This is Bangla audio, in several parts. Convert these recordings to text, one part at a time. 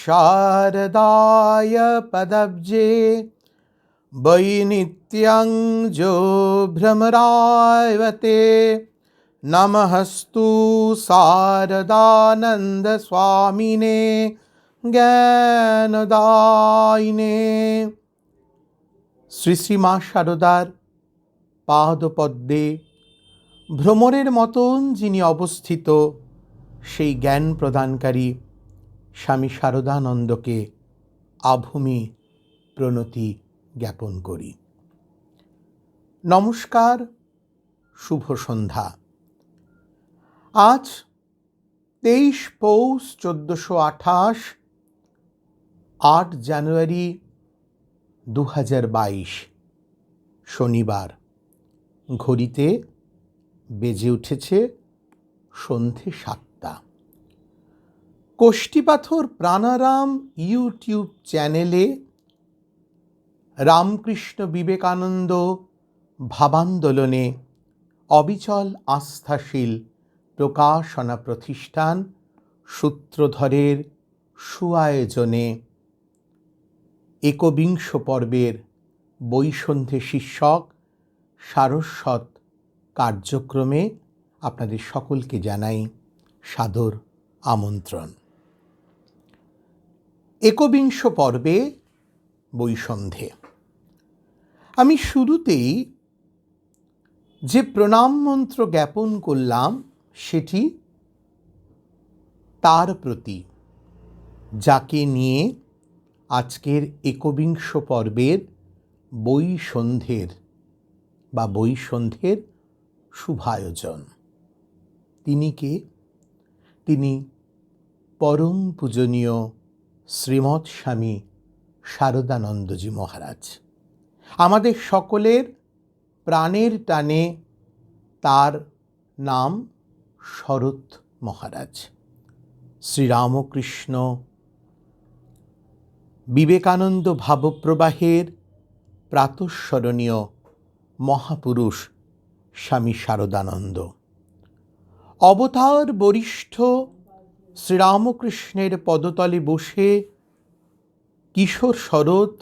शारदाय पदब्जे वैनित्यं जो भ्रमरावते नमस्तु शारदानंद स्वामिने জ্ঞানদায়িনে। শ্রী শ্রী মা শারদার পাদপদ্মে ভ্রমরের মতন যিনি অবস্থিত, সেই জ্ঞান প্রদানকারী স্বামী শারদানন্দকে আভূমি প্রণতি জ্ঞাপন করি। নমস্কার, শুভ সন্ধ্যা। আজ 23 পৌষ 1428, 8 জানুয়ারি 2022 শনিবার। ঘড়িতে বেজে উঠেছে সন্ধে 7টা। কোষ্ঠীপাথর প্রাণারাম ইউটিউব চ্যানেলে রামকৃষ্ণ বিবেকানন্দ ভাবান্দোলনে অবিচল আস্থাশীল প্রকাশনা প্রতিষ্ঠান সূত্রধরের সুআয়োজনে একবিংশ পর্বের বৈসন্ধে শীর্ষক সারস্বত কার্যক্রমে আপনাদের সকলকে জানাই সাদর আমন্ত্রণ। একবিংশ পর্বে বৈসন্ধে আমি শুরুতেই যে প্রণাম মন্ত্র জ্ঞাপন করলাম সেটি তার প্রতি, যাকে নিয়ে আজকের একবিংশ পর্বের বৈসন্ধের শুভায়োজন। তিনি কে? তিনি পরম পূজনীয় শ্রীমৎ স্বামী শারদানন্দজি মহারাজ। আমাদের সকলের প্রাণের টানে তার নাম শরৎ মহারাজ। শ্রীরামকৃষ্ণ বিবেকানন্দ ভাবপ্রবাহের প্রাতঃস্মরণীয় মহাপুরুষ স্বামী শারদানন্দ। অবতার বরিষ্ঠ শ্রীরামকৃষ্ণের পদতলে বসে কিশোর শরৎ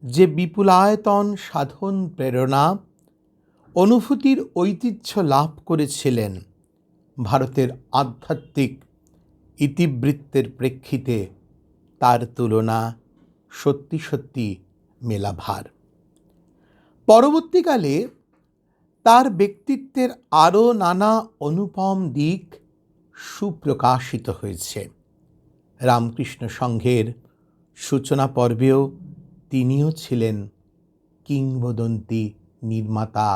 যে বিপুলায়তন সাধন প্রেরণা অনুভূতির ঐতিহ্য লাভ করেছিলেন, ভারতের আধ্যাত্মিক ইতিবৃত্তের প্রেক্ষিতে তার তুলনা সত্যি সত্যি মেলাভার। পরবর্তীকালে তার ব্যক্তিত্বের আরও নানা অনুপম দিক সুপ্রকাশিত হয়েছে। রামকৃষ্ণ সংঘের সূচনা পর্বেও তিনিও ছিলেন কিংবদন্তি নির্মাতা,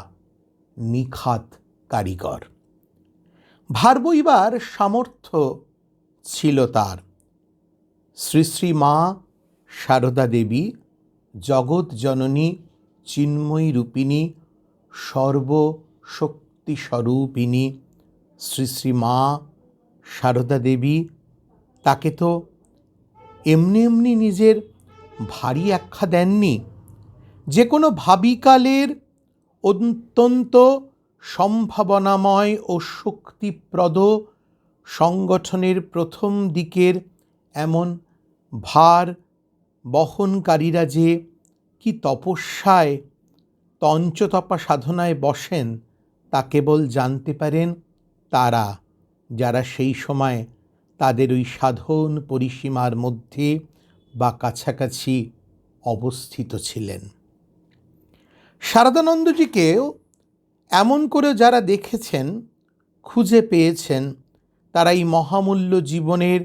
নিখাত কারিগর। ভার বইবার সামর্থ্য ছিল তার। শ্রী শ্রী মা শারদা দেবী, জগৎ জননী, চিন্ময়ী রূপিণী, সর্বশক্তি স্বরূপিণী শ্রী শ্রী মা শারদা দেবী তাকে তো এমনি এমনি নিজের ভারী আখ্যা দেননি। যে কোনো ভাবিকালের অত্যন্ত সম্ভাবনাময় ও শক্তিপ্রদ সংগঠনের প্রথম দিকের এমন ভার বহনকারীরা যে কি তপস্যায়, তঞ্চতপা সাধনায় বসেন, তা কেবল জানতে পারেন তারা, যারা সেই সময় তাদের ওই সাধন পরিসীমার মধ্যে বা কাছাকাছি অবস্থিত ছিলেন। শারদানন্দজিকেও এমন করে যারা দেখেছেন, খুঁজে পেয়েছেন, তারা এই মহামূল্য জীবনের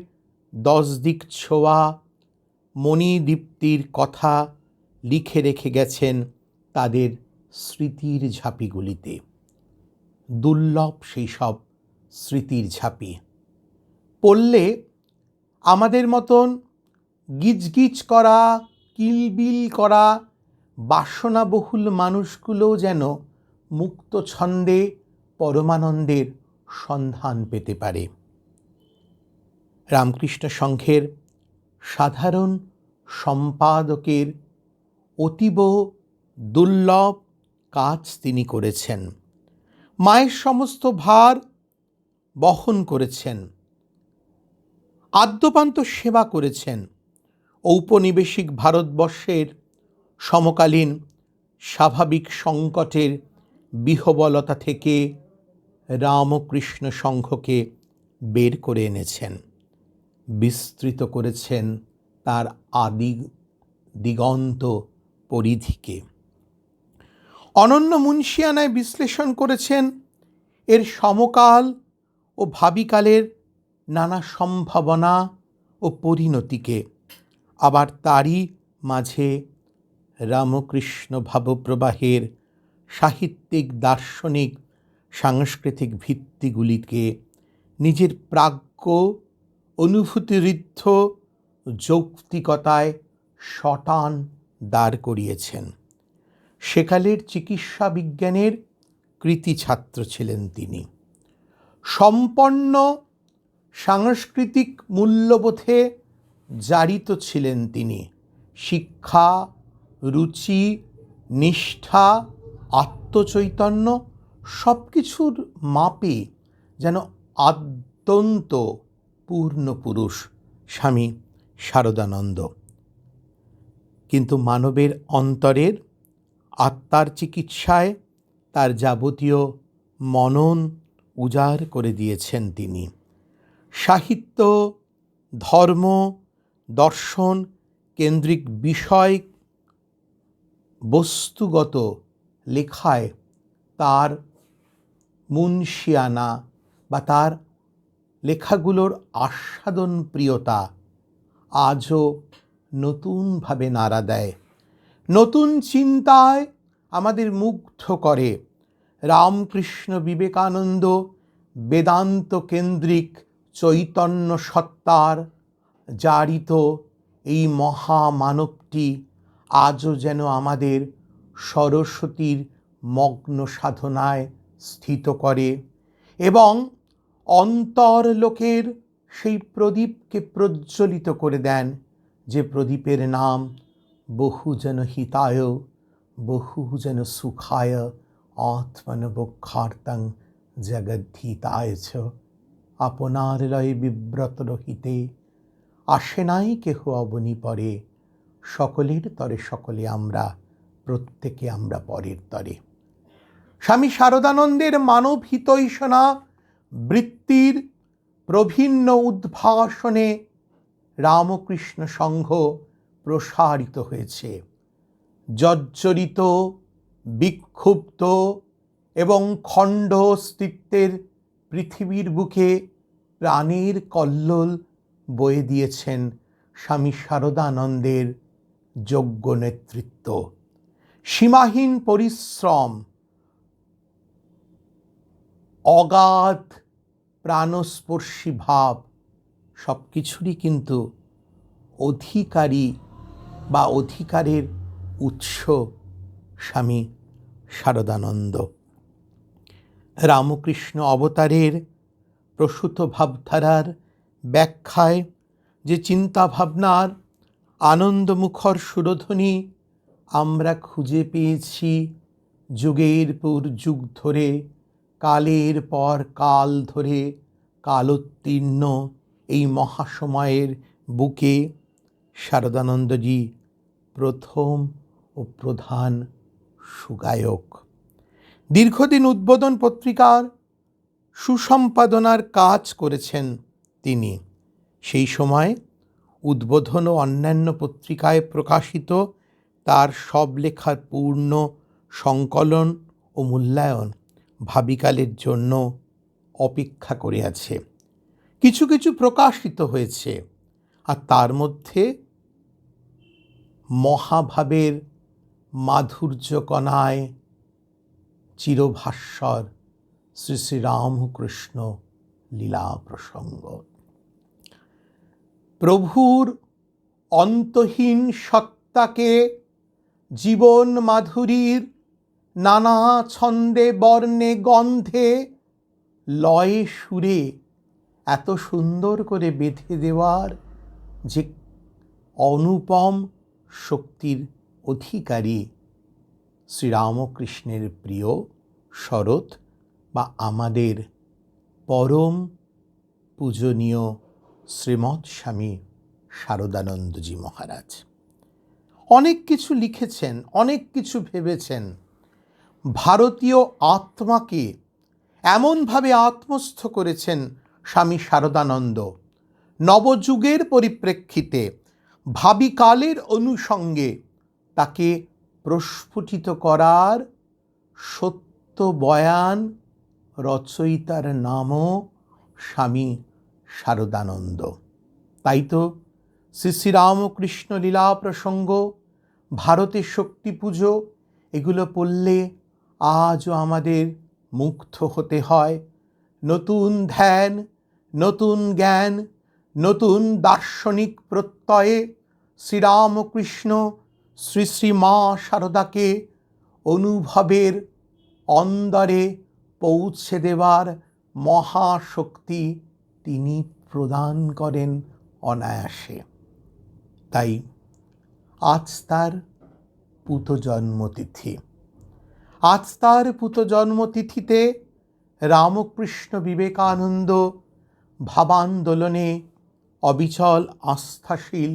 10 দিক ছোঁয়া মণিদীপ্তির কথা লিখে রেখে গেছেন তাদের স্মৃতির ঝাঁপিগুলিতে। দুর্লভ সেই সব স্মৃতির ঝাঁপি পড়লে আমাদের মতন গিজগিজ করা, কিলবিল করা বাসনাবহুল মানুষগুলোও যেন মুক্ত ছন্দে পরমানন্দের সন্ধান পেতে পারে। রামকৃষ্ণ সংঘের সাধারণ সম্পাদকের অতীব দুর্লভ কাজ তিনি করেছেন। মায়ের সমস্ত ভার বহন করেছেন, আদ্যপান্ত সেবা করেছেন, ঔপনিবেশিক ভারতবর্ষের সমকালীন স্বাভাবিক সংকটের বিহ্বলতা থেকে রামকৃষ্ণ সংঘকে বের করে এনেছেন, বিস্তৃত করেছেন তার আদি দিগন্ত পরিধিকে। অনন্য মুন্সিয়ানায় বিশ্লেষণ করেছেন এর সমকাল ও ভাবিকালের নানা সম্ভাবনা ও পরিণতিকে। আবার তারই মাঝে রামকৃষ্ণ ভাবপ্রবাহের সাহিত্যিক, দার্শনিক, সাংস্কৃতিক ভিত্তিগুলিকে নিজের প্রাজ্ঞ অনুভূতিঋদ্ধ যৌক্তিকতায় শটান দাঁড় করিয়েছেন। সেকালের চিকিৎসা বিজ্ঞানের কৃতি ছাত্র ছিলেন তিনি। সম্পন্ন সাংস্কৃতিক মূল্যবোধে জারিত ছিলেন তিনি। শিক্ষা, রুচি, নিষ্ঠা, আত্মচৈতন্য সব কিছুর মাপে যেন আদ্যন্ত পূর্ণ পুরুষ স্বামী শারদানন্দ। কিন্তু মানবের অন্তরের আত্মার চিকিৎসায় তার যাবতীয় মনন উজাড় করে দিয়েছেন তিনি। সাহিত্য, ধর্ম, দর্শন কেন্দ্রিক বিষয় বস্তুগত লেখায় তার মুন্সিয়ানা বা তার লেখাগুলোর আস্বাদন প্রিয়তা আজও নতুনভাবে নাড়া দেয়, নতুন চিন্তায় আমাদের মুগ্ধ করে। রামকৃষ্ণ বিবেকানন্দ বেদান্ত কেন্দ্রিক চৈতন্য সত্তার জারিত এই মহামানবটি আজও যেন আমাদের সরস্বতীর মগ্ন সাধনায় স্থিত করে এবং অন্তরলোকের সেই প্রদীপকে প্রজ্বলিত করে দেন, যে প্রদীপের নাম বহুজন হিতায় বহুজন সুখায় আত্মন বক্ষার্তং জগদ্ধিতায় চ। আপনার লয়ে বিব্রত রহিতে আসে নাই কেহ অবনী পরে, সকলের তরে সকলে আমরা, প্রত্যেকে আমরা পরের তরে। স্বামী শারদানন্দের মানব হিতৈষণা বৃত্তির প্রভিন্ন উদ্ভাসনে রামকৃষ্ণ সংঘ প্রসারিত হয়েছে। জর্জরিত, বিক্ষুব্ধ এবং খণ্ড অস্তিত্বের পৃথিবীর বুকে প্রাণের কল্লোল বয়ে দিয়েছেন স্বামী শারদানন্দের যোগ্য নেতৃত্ব। সীমাহীন পরিশ্রম, অগাধ প্রাণস্পর্শী ভাব সব কিছুরই কিন্তু অধিকারী বা অধিকারের উৎস স্বামী শারদানন্দ। রামকৃষ্ণ অবতারের প্রসূত ভাবধারার ব্যাখ্যায় যে চিন্তাভাবনার আনন্দমুখর সুরধ্বনি আমরা খুঁজে পেয়েছি যুগের পর যুগ ধরে, কালের পর কাল ধরে কালোত্তীর্ণ এই মহাসময়ের বুকে, শারদানন্দজি প্রথম ও প্রধান সুগায়ক। দীর্ঘদিন উদ্বোধন পত্রিকার সুসম্পাদনার কাজ করেছেন তিনি। সেই সময় উদ্বোধন ও অন্যান্য পত্রিকায় প্রকাশিত তার সব লেখার পূর্ণ সংকলন ও মূল্যায়ন ভাবিকালের জন্য অপেক্ষা করে আছে। কিছু কিছু প্রকাশিত হয়েছে, আর তার মধ্যে মহাভাবের মাধুর্য কণায় চিরভাস্বর শ্রী শ্রী রামকৃষ্ণ লীলা প্রসঙ্গ। প্রভুর অন্তহীন সত্তাকে জীবন মাধুরীর নানা ছন্দে, বর্ণে, গন্ধে, লয়ে, সুরে এত সুন্দর করে বেঁধে দেওয়ার যে অনুপম শক্তির অধিকারী শ্রীরামকৃষ্ণের প্রিয় শরৎ বা আমাদের পরম পূজনীয় শ্রীমৎ স্বামী শারদানন্দজি মহারাজ। অনেক কিছু লিখেছেন, অনেক কিছু ভেবেছেন। ভারতীয় আত্মাকে এমনভাবে আত্মস্থ করেছেন স্বামী শারদানন্দ, নবযুগের পরিপ্রেক্ষিতে ভাবিকালের অনুষঙ্গে তাকে প্রস্ফুটিত করার সত্য বয়ান রচয়িতার নামও স্বামী শারদানন্দ। তাই তো শ্রী শ্রীরামকৃষ্ণ লীলা প্রসঙ্গ, ভারতের শক্তি পুজো, এগুলো পড়লে আজও আমাদের মুগ্ধ হতে হয়। নতুন ধ্যান, নতুন জ্ঞান, নতুন দার্শনিক প্রত্যয়ে শ্রীরামকৃষ্ণ শ্রী শ্রী মা শারদাকে অনুভবের অন্দরে পৌঁছে দেবার মহাশক্তি তিনি প্রদান করেন অনায়াসে। তাই আজ তার পুতজন্মতিথি। আজ তার পুতজন্মতিথিতে রামকৃষ্ণ বিবেকানন্দ ভাবান্দোলনে অবিচল আস্থাশীল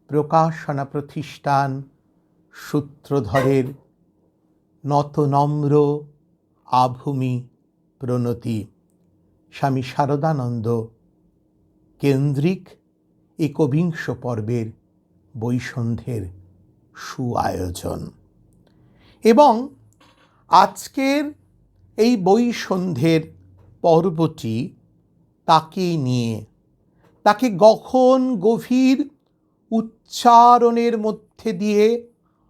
প্রকাশনা প্রতিষ্ঠান সূত্রধরের নতনম্র আভূমি প্রণতি স্বামী শারদানন্দ কেন্দ্রিক একবিংশ পর্বের বৈসন্ধ্যের সুআয়োজন। এবং আজকের এই বৈসন্ধ্যের পর্বটি তাকে নিয়ে, তাকে গহন গভীর উচ্চারণের মধ্যে দিয়ে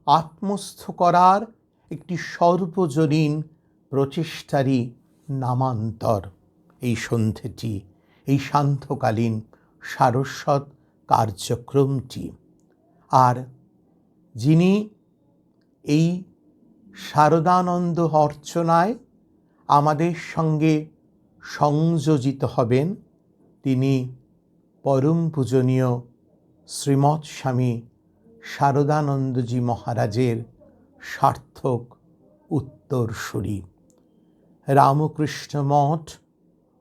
আত্মস্থ করার একটি সর্বজনীন প্রচেষ্টারই নামান্তর এই সন্ধ্যেটি, এই সান্ধ্যকালীন সারস্বত কার্যক্রমটি। আর যিনি এই শারদানন্দ অর্চনায় আমাদের সঙ্গে সংযোজিত হবেন, তিনি পরম পূজনীয় শ্রীমৎ স্বামী শারদানন্দজি মহারাজের সার্থক উত্তরসূরি, রামকৃষ্ণ মঠ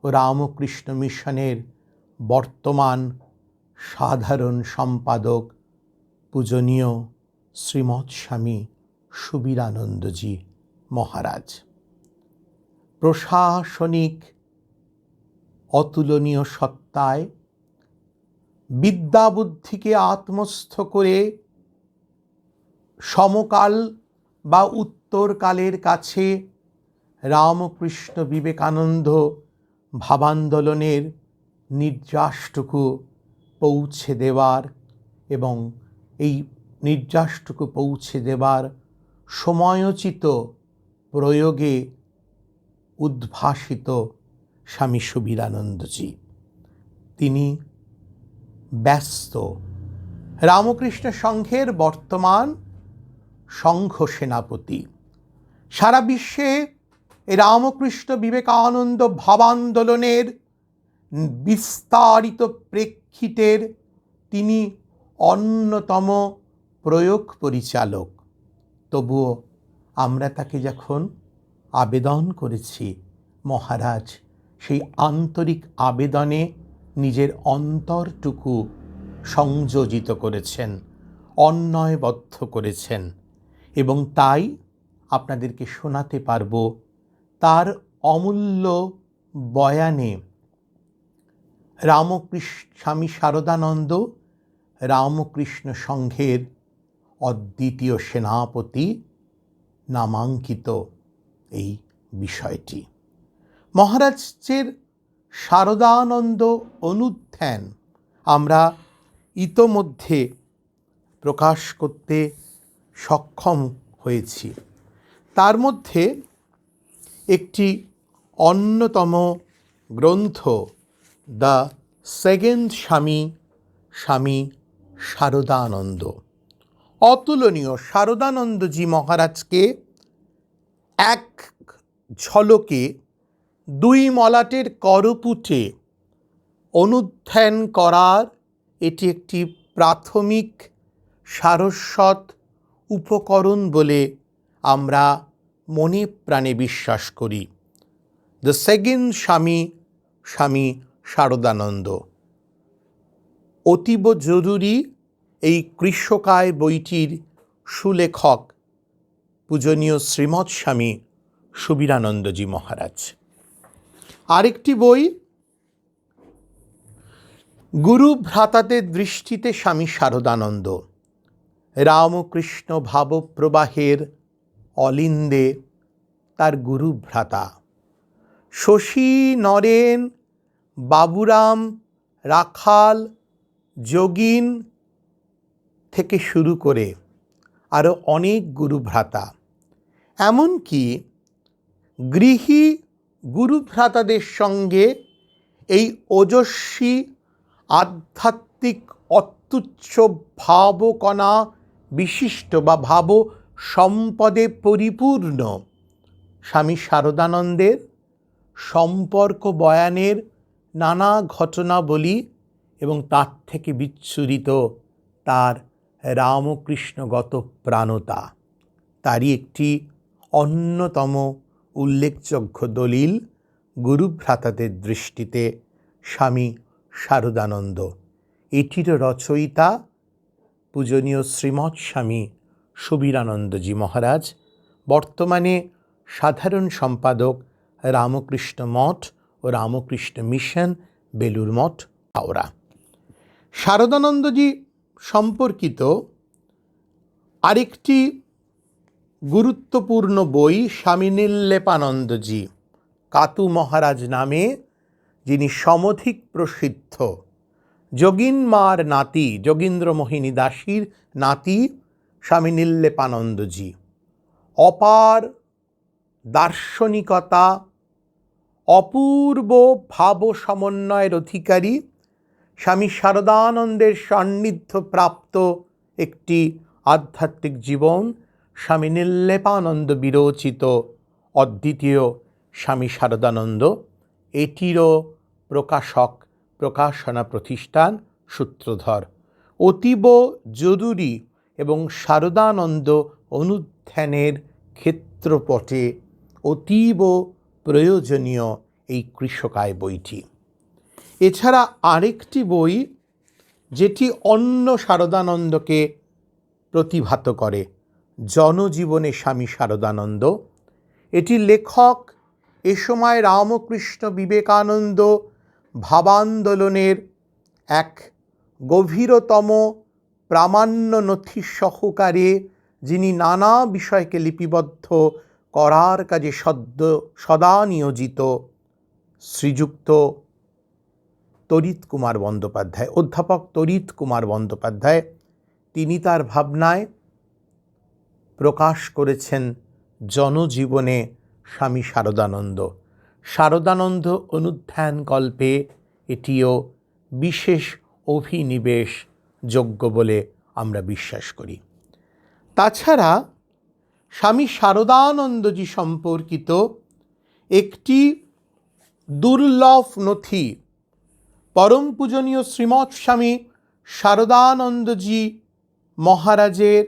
ও রামকৃষ্ণ মিশনের বর্তমান সাধারণ সম্পাদক পূজনীয় শ্রীমৎ স্বামী সুবীরানন্দজি মহারাজ। প্রশাসনিক অতুলনীয় সত্তায় বিদ্যাবুদ্ধিকে আত্মস্থ করে সমকাল বা উত্তরকালের কাছে রামকৃষ্ণ বিবেকানন্দ ভাবান্দোলনের নির্যাসটুকু পৌঁছে দেওয়ার এবং এই নির্যাসটুকু পৌঁছে দেবার সময়োচিত প্রয়োগে উদ্ভাসিত স্বামী সুবীরানন্দজি। তিনি ব্যস্ত রামকৃষ্ণ সংঘের বর্তমান সংঘ সেনাপতি। সারা বিশ্বে রামকৃষ্ণ বিবেকানন্দ ভাবান্দোলনের বিস্তারিত প্রেক্ষিতের তিনি অন্যতম প্রয়োগ পরিচালক। তবুও আমরা তাকে যখন আবেদন করেছি, মহারাজ সেই আন্তরিক আবেদনে নিজের অন্তরটুকু সংযোজিত করেছেন, অন্বয়বদ্ধ করেছেন। এবং তাই আপনাদেরকে শোনাতে পারব তার অমূল্য বয়ানে স্বামী শারদানন্দ রামকৃষ্ণ সংঘের অদ্বিতীয় সেনাপতি নামাঙ্কিত এই বিষয়টি। মহারাজের শারদানন্দ অনুধ্যান আমরা ইতোমধ্যে প্রকাশ করতে সক্ষম হয়েছি। তার মধ্যে একটি অন্যতম গ্রন্থ দ্য সেকেন্ড স্বামী শারদানন্দ। অতুলনীয় শারদানন্দজি মহারাজকে এক ঝলকে দুই মলাটের করপুটে অনুধ্যান করার এটি একটি প্রাথমিক সারস্বত উপকরণ বলে আমরা মনে প্রাণে বিশ্বাস করি। দ্য সেকেন্ড স্বামী শারদানন্দ। অতীব জরুরি এই কৃষ্ণকায় বইটির সুলেখক পূজনীয় শ্রীমৎ স্বামী সুবীরানন্দজি মহারাজ। আরেকটি বই গুরু ভ্রাতাদের দৃষ্টিতে স্বামী শারদানন্দ, রামকৃষ্ণ ভাবপ্রবাহের অলিন্দে তার গুরু ভ্রাতা শশী, নরেন, বাবুরাম, রাখাল, যোগিন থেকে শুরু করে আরও অনেক গুরু ভ্রাতা, এমনকি গৃহী গুরু ভ্রাতাদের সঙ্গে এই ওজস্বী আধ্যাত্মিক অত্যুচ্চ ভাবকণা বিশিষ্ট বা ভাব সম্পদে পরিপূর্ণ স্বামী শারদানন্দের সম্পর্ক বয়ানের নানা ঘটনাবলী এবং তার থেকে বিচ্ছুরিত তার রামকৃষ্ণগত প্রাণতা, তারই একটি অন্যতম উল্লেখযোগ্য দলিল গুরুভ্রাতাদের দৃষ্টিতে স্বামী শারদানন্দ। এটির রচয়িতা পূজনীয় শ্রীমৎ স্বামী সুবীরানন্দজি মহারাজ, বর্তমানে সাধারণ সম্পাদক রামকৃষ্ণ মঠ ও রামকৃষ্ণ মিশন, বেলুর মঠ, হাওড়া। শারদানন্দজি সম্পর্কিত আরেকটি গুরুত্বপূর্ণ বই স্বামী নীললেপানন্দজি, কাতু মহারাজ নামে যিনি সমধিক প্রসিদ্ধ, যোগিন মার নাতি, যোগীন্দ্রমোহিনী দাসীর নাতি স্বামী নীললেপানন্দজি, অপার দার্শনিকতা, অপূর্ব ভাব সমন্বয়ের অধিকারী, স্বামী শারদানন্দের সান্নিধ্য প্রাপ্ত একটি আধ্যাত্মিক জীবন, স্বামী নীললেপানন্দ বিরচিত অদ্বিতীয় স্বামী শারদানন্দ, এটিরও প্রকাশক প্রকাশনা প্রতিষ্ঠান সূত্রধর। অতীব জরুরি এবং শারদানন্দ অনুধ্যানের ক্ষেত্রপটে অতীব প্রয়োজনীয় এই কৃষ্ণকায় বইটি। এছাড়া আরেকটি বই যেটি অন্য শারদানন্দকে প্রতিভাত করে, জনজীবনে স্বামী শারদানন্দ। এটির লেখক এ সময় রামকৃষ্ণ বিবেকানন্দ ভাবান্দোলনের এক গভীরতম প্রামাণ্য নথি সহকারে যিনি নানা বিষয়কে লিপিবদ্ধ করার কাজে সদা নিয়োজিত শ্রীযুক্ত তড়িৎ কুমার বন্দ্যোপাধ্যায়, অধ্যাপক তড়িৎ কুমার বন্দ্যোপাধ্যায়। তিনি তার ভাবনায় প্রকাশ করেছেন জনজীবনে স্বামী শারদানন্দ। শারদানন্দ অনুধ্যান কল্পে এটিও বিশেষ অভিনিবেশ যোগ্য বলে আমরা বিশ্বাস করি। তাছাড়া স্বামী শারদানন্দজি সম্পর্কিত একটি দুর্লভ নথি পরম পূজনীয় শ্রীমৎ স্বামী শারদানন্দজি মহারাজের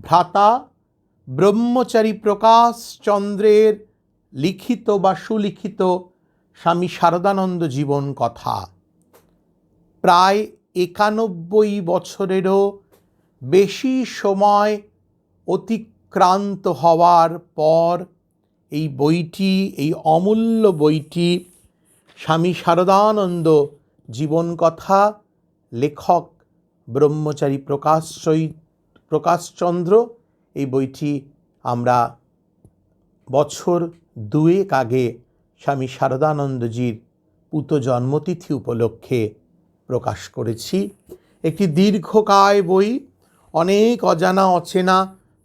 ভ্রাতা ব্রহ্মচারী প্রকাশ চন্দ্রের লিখিত বা সুলিখিত স্বামী শারদানন্দ জীবন কথা, প্রায় 91 বছরেরও বেশি সময় অতিক্রান্ত হওয়ার পর এই বইটি, এই অমূল্য বইটি স্বামী শারদানন্দ জীবন কথা, লেখক ব্রহ্মচারী প্রকাশচন্দ্র, এই বইটি আমরা বছর 2 আগে স্বামী শারদানন্দজির পুত জন্মতিথি উপলক্ষে প্রকাশ করেছি। একটি দীর্ঘকায় বই, অনেক অজানা অচেনা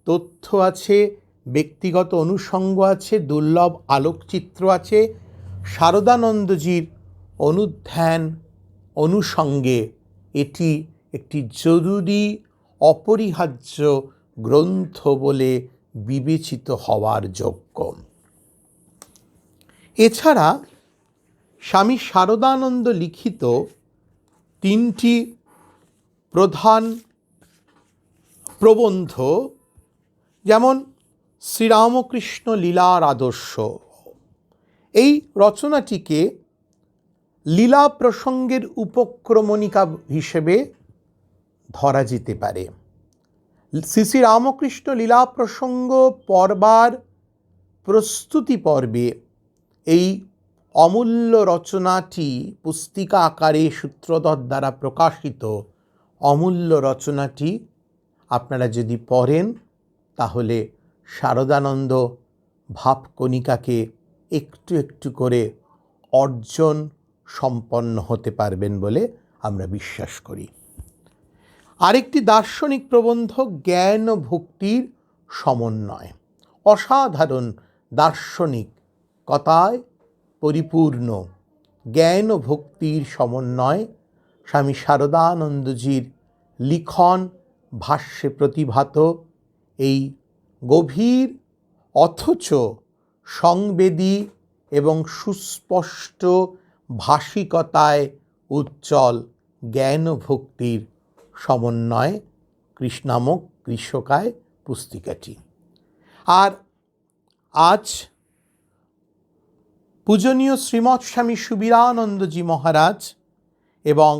তথ্য আছে, ব্যক্তিগত অনুষঙ্গ আছে, দুর্লভ আলোকচিত্র আছে। শারদানন্দজির অনুধ্যান অনুষঙ্গে এটি একটি জরুরি অপরিহার্য গ্রন্থ বলে বিবেচিত হওয়ার যোগ্য। এছাড়া স্বামী শারদানন্দ লিখিত 3টি প্রধান প্রবন্ধ, যেমন শ্রীরামকৃষ্ণ লীলার আদর্শ, এই রচনাটিকে লীলা প্রসঙ্গের উপক্রমণিকা হিসেবে ধরা যেতে পারে। শ্রী শ্রী রামকৃষ্ণ লীলা প্রসঙ্গ পর্বার প্রস্তুতি পর্বে এই অমূল্য রচনাটি পুস্তিকা আকারে সূত্রধর দ্বারা প্রকাশিত অমূল্য রচনাটি আপনারা যদি পড়েন তাহলে শারদানন্দ ভাবকণিকাকে একটু একটু করে অর্জন সম্পন্ন হতে পারবেন বলে আমরা বিশ্বাস করি। আরেকটি দার্শনিক প্রবন্ধ জ্ঞান ও ভক্তির সমন্বয়, অসাধারণ দার্শনিক কথায় পরিপূর্ণ জ্ঞান ও ভক্তির সমন্বয় স্বামী শারদানন্দজির লিখন ভাষ্যে প্রতিভাত এই গভীর অথচ সংবেদী এবং সুস্পষ্ট ভাষিকতায় উজ্জ্বল জ্ঞান ও ভক্তির সমন্বয় কৃষ্ণামক কৃষকায় পুস্তিকাটি। আর আজ পূজনীয় শ্রীমৎ স্বামী সুবীরানন্দজি মহারাজ এবং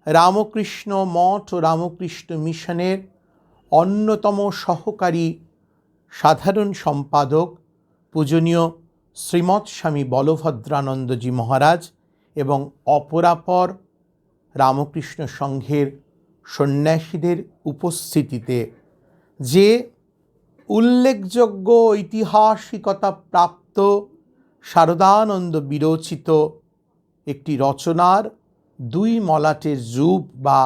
রামকৃষ্ণ মঠ ও রামকৃষ্ণ মিশনের অন্যতম সহকারী সাধারণ সম্পাদক পূজনীয় শ্রীমৎ স্বামী বলভদ্রানন্দজি মহারাজ এবং অপরাপর রামকৃষ্ণ সংঘের সন্ন্যাসীদের উপস্থিতিতে যে উল্লেখযোগ্য ঐতিহাসিকতা প্রাপ্ত শারদানন্দ বিরচিত একটি রচনার 2 মলাটের রূপ বা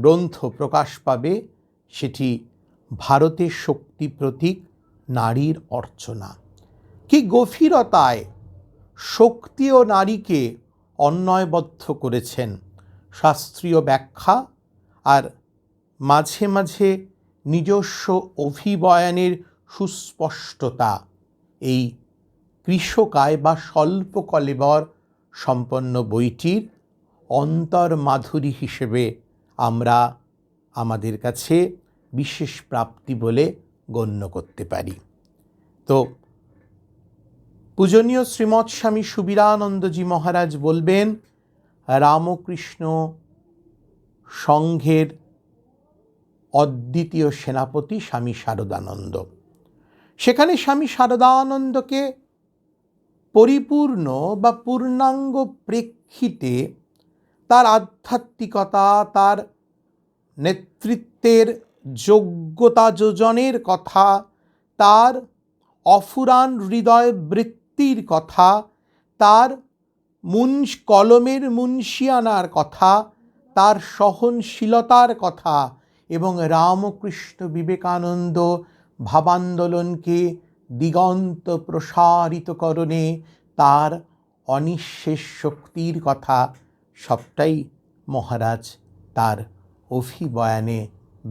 গ্রন্থ প্রকাশ পাবে, সেটি ভারতের শক্তি প্রতীক নারীর অর্চনা। কি গভীরতায় শক্তি ও নারীকে অন্বয়বদ্ধ করেছেন শাস্ত্রীয় ব্যাখ্যা আর মাঝে মাঝে নিজস্ব অভিবয়ানের সুস্পষ্টতা এই কৃষকায় বা স্বল্প কলেবর সম্পন্ন বইটির অন্তর্মাধুরী হিসেবে আমরা আমাদের কাছে বিশেষ প্রাপ্তি বলে গণ্য করতে পারি। তো পূজনীয় শ্রীমৎ স্বামী সুবীরানন্দজি মহারাজ বলবেন রামকৃষ্ণ সংঘের অদ্বিতীয় সেনাপতি স্বামী শারদানন্দ। সেখানে স্বামী শারদানন্দকে পরিপূর্ণ বা পূর্ণাঙ্গ প্রেক্ষিতে তার আধ্যাত্মিকতা, তার নেতৃত্বের যোগ্যতা যোজনের কথা, তার অফুরান হৃদয় বৃত্তির কথা, তার কলমের মুন্সিয়ানার কথা, তার সহনশীলতার কথা এবং রামকৃষ্ণ বিবেকানন্দ ভাবান্দোলনকে দিগন্ত প্রসারিতকরণে তার অনিঃশেষ শক্তির কথা সবটাই মহারাজ তার অভিবয়ানে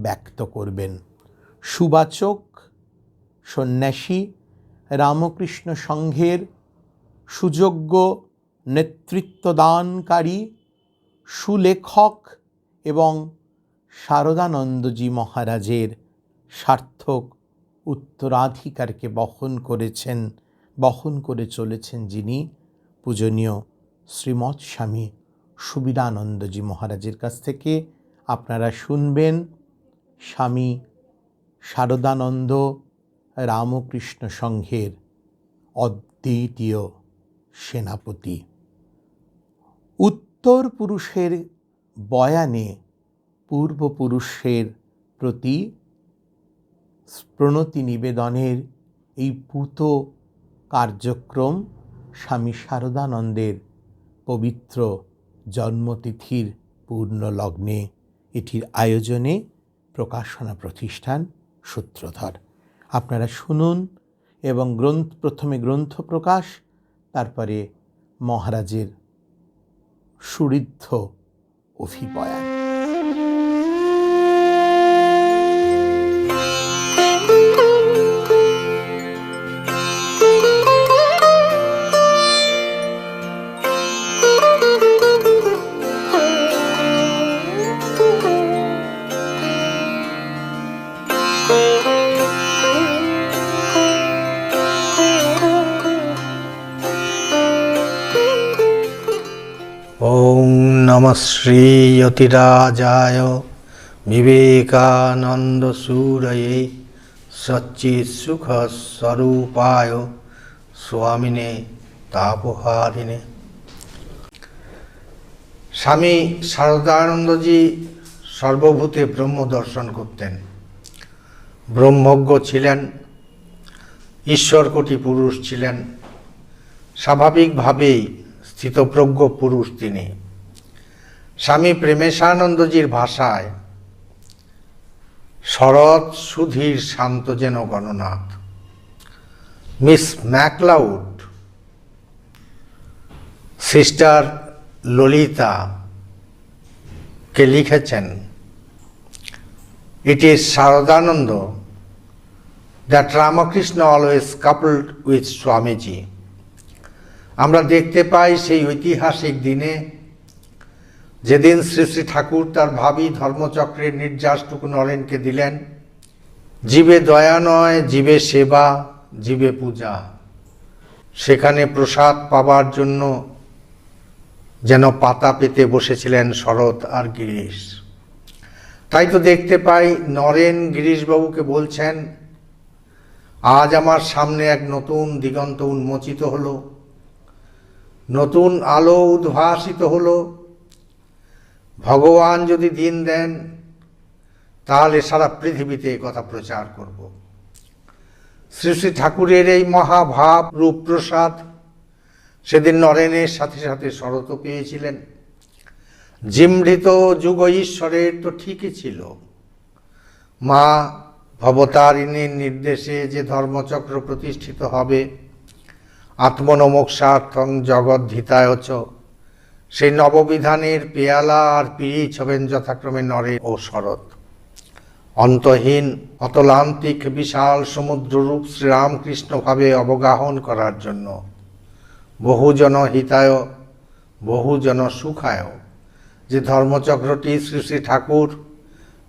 ব্যক্ত করবেন। সুবাচক সন্ন্যাসী, রামকৃষ্ণ সংঘের সুযোগ্য নেতৃত্বদানকারী, সুলেখক এবং শারদানন্দজি মহারাজের সার্থক উত্তরাধিকারকে বহন করে চলেছেন যিনি পূজনীয় শ্রীমৎ স্বামী সুবীরানন্দজি মহারাজের কাছ থেকে আপনারা শুনবেন স্বামী শারদানন্দ রামকৃষ্ণ সংঘের অদ্বিতীয় সেনাপতি। উত্তর পুরুষের বয়ানে পূর্বপুরুষের প্রতি প্রণতি নিবেদনের এই পূত কার্যক্রম স্বামী শারদানন্দের পবিত্র জন্মতিথির পূর্ণ লগ্নে এটির আয়োজনে প্রকাশনা প্রতিষ্ঠান সূত্রধর। আপনারা শুনুন এবং প্রথমে গ্রন্থ প্রকাশ, তারপরে মহারাজের সুঋদ্ধ অভিবয়ান। नमः श्रीयतिराजाय विवेकानन्दसूरये सच्चित्सुखस्वरूपाय स्वामिने तापहारिणे। স্বামী শারদানন্দজি সর্বভূতে ব্রহ্ম দর্শন করতেন, ব্রহ্মজ্ঞ ছিলেন, ঈশ্বরকোটি পুরুষ ছিলেন, স্বাভাবিকভাবেই স্থিতপ্রজ্ঞ পুরুষ তিনি। স্বামী প্রেমেশানন্দজির ভাষায় শরৎ সুধীর শান্ত যেন Gananath. Miss MacLeod sister Lalita কে লিখেছেন, it is Saradananda that Ramakrishna always coupled with Swamiji. আমরা দেখতে পাই সেই ঐতিহাসিক দিনে, যেদিন শ্রী শ্রী ঠাকুর তার ভাবী ধর্মচক্রের নির্যাসটুকু নরেনকে দিলেন, জীবে দয়া নয়, জীবে সেবা, জীবে পূজা। সেখানে প্রসাদ পাবার জন্য যেন পাতা পেতে বসেছিলেন শরৎ আর গিরিশ। তাই তো দেখতে পাই নরেন গিরিশবাবুকে বলছেন, আজ আমার সামনে এক নতুন দিগন্ত উন্মোচিত হলো, নতুন আলো উদ্ভাসিত হলো। ভগবান যদি দিন দেন তাহলে সারা পৃথিবীতে কথা প্রচার করব। শ্রী শ্রী ঠাকুরের এই মহাভাব রূপ প্রসাদ সেদিন নরেনের সাথে সাথে শরৎ পেয়েছিলেন। জিমৃত যুগ ঈশ্বরের তো ঠিকই ছিল, মা ভবতারিণীর নির্দেশে যে ধর্মচক্র প্রতিষ্ঠিত হবে, আত্মনমোক্ষার্থং জগদ্ধিতায়চ, সেই নববিধানের পেয়ালা আর পিরিচ হবেন যথাক্রমে নরেন ও শরৎ। অন্তহীন অতলান্তিক বিশাল সমুদ্ররূপ শ্রীরামকৃষ্ণ ভাবে অবগাহন করার জন্য বহুজন হিতায় বহুজন সুখায় যে ধর্মচক্রটি শ্রী শ্রী ঠাকুর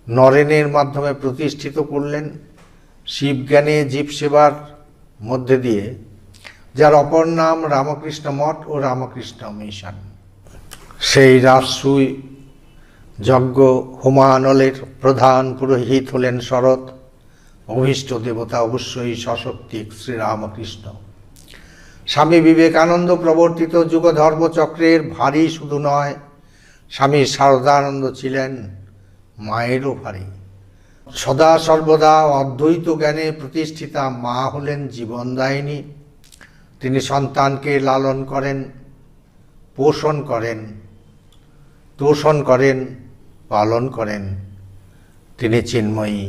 নরেনের মাধ্যমে প্রতিষ্ঠিত করলেন, শিবজ্ঞানে জীব সেবার মধ্যে দিয়ে, যার অপর নাম রামকৃষ্ণ মঠ ও রামকৃষ্ণ মিশন। সেই রাজসূয় যজ্ঞ হোমানলের প্রধান পুরোহিত হলেন শরৎ, অভীষ্ট দেবতা অবশ্যই সশক্তি শ্রীরামকৃষ্ণ। স্বামী বিবেকানন্দ প্রবর্তিত যুগ ধর্মচক্রের ভারী শুধু নয়, স্বামী শারদানন্দ ছিলেন মায়েরও ভারী। সদা সর্বদা অদ্বৈত জ্ঞানে প্রতিষ্ঠিতা মা হলেন জীবনদায়িনী। তিনি সন্তানকে লালন করেন, পোষণ করেন, তোষণ করেন, পালন করেন। তিনি চিন্ময়ী,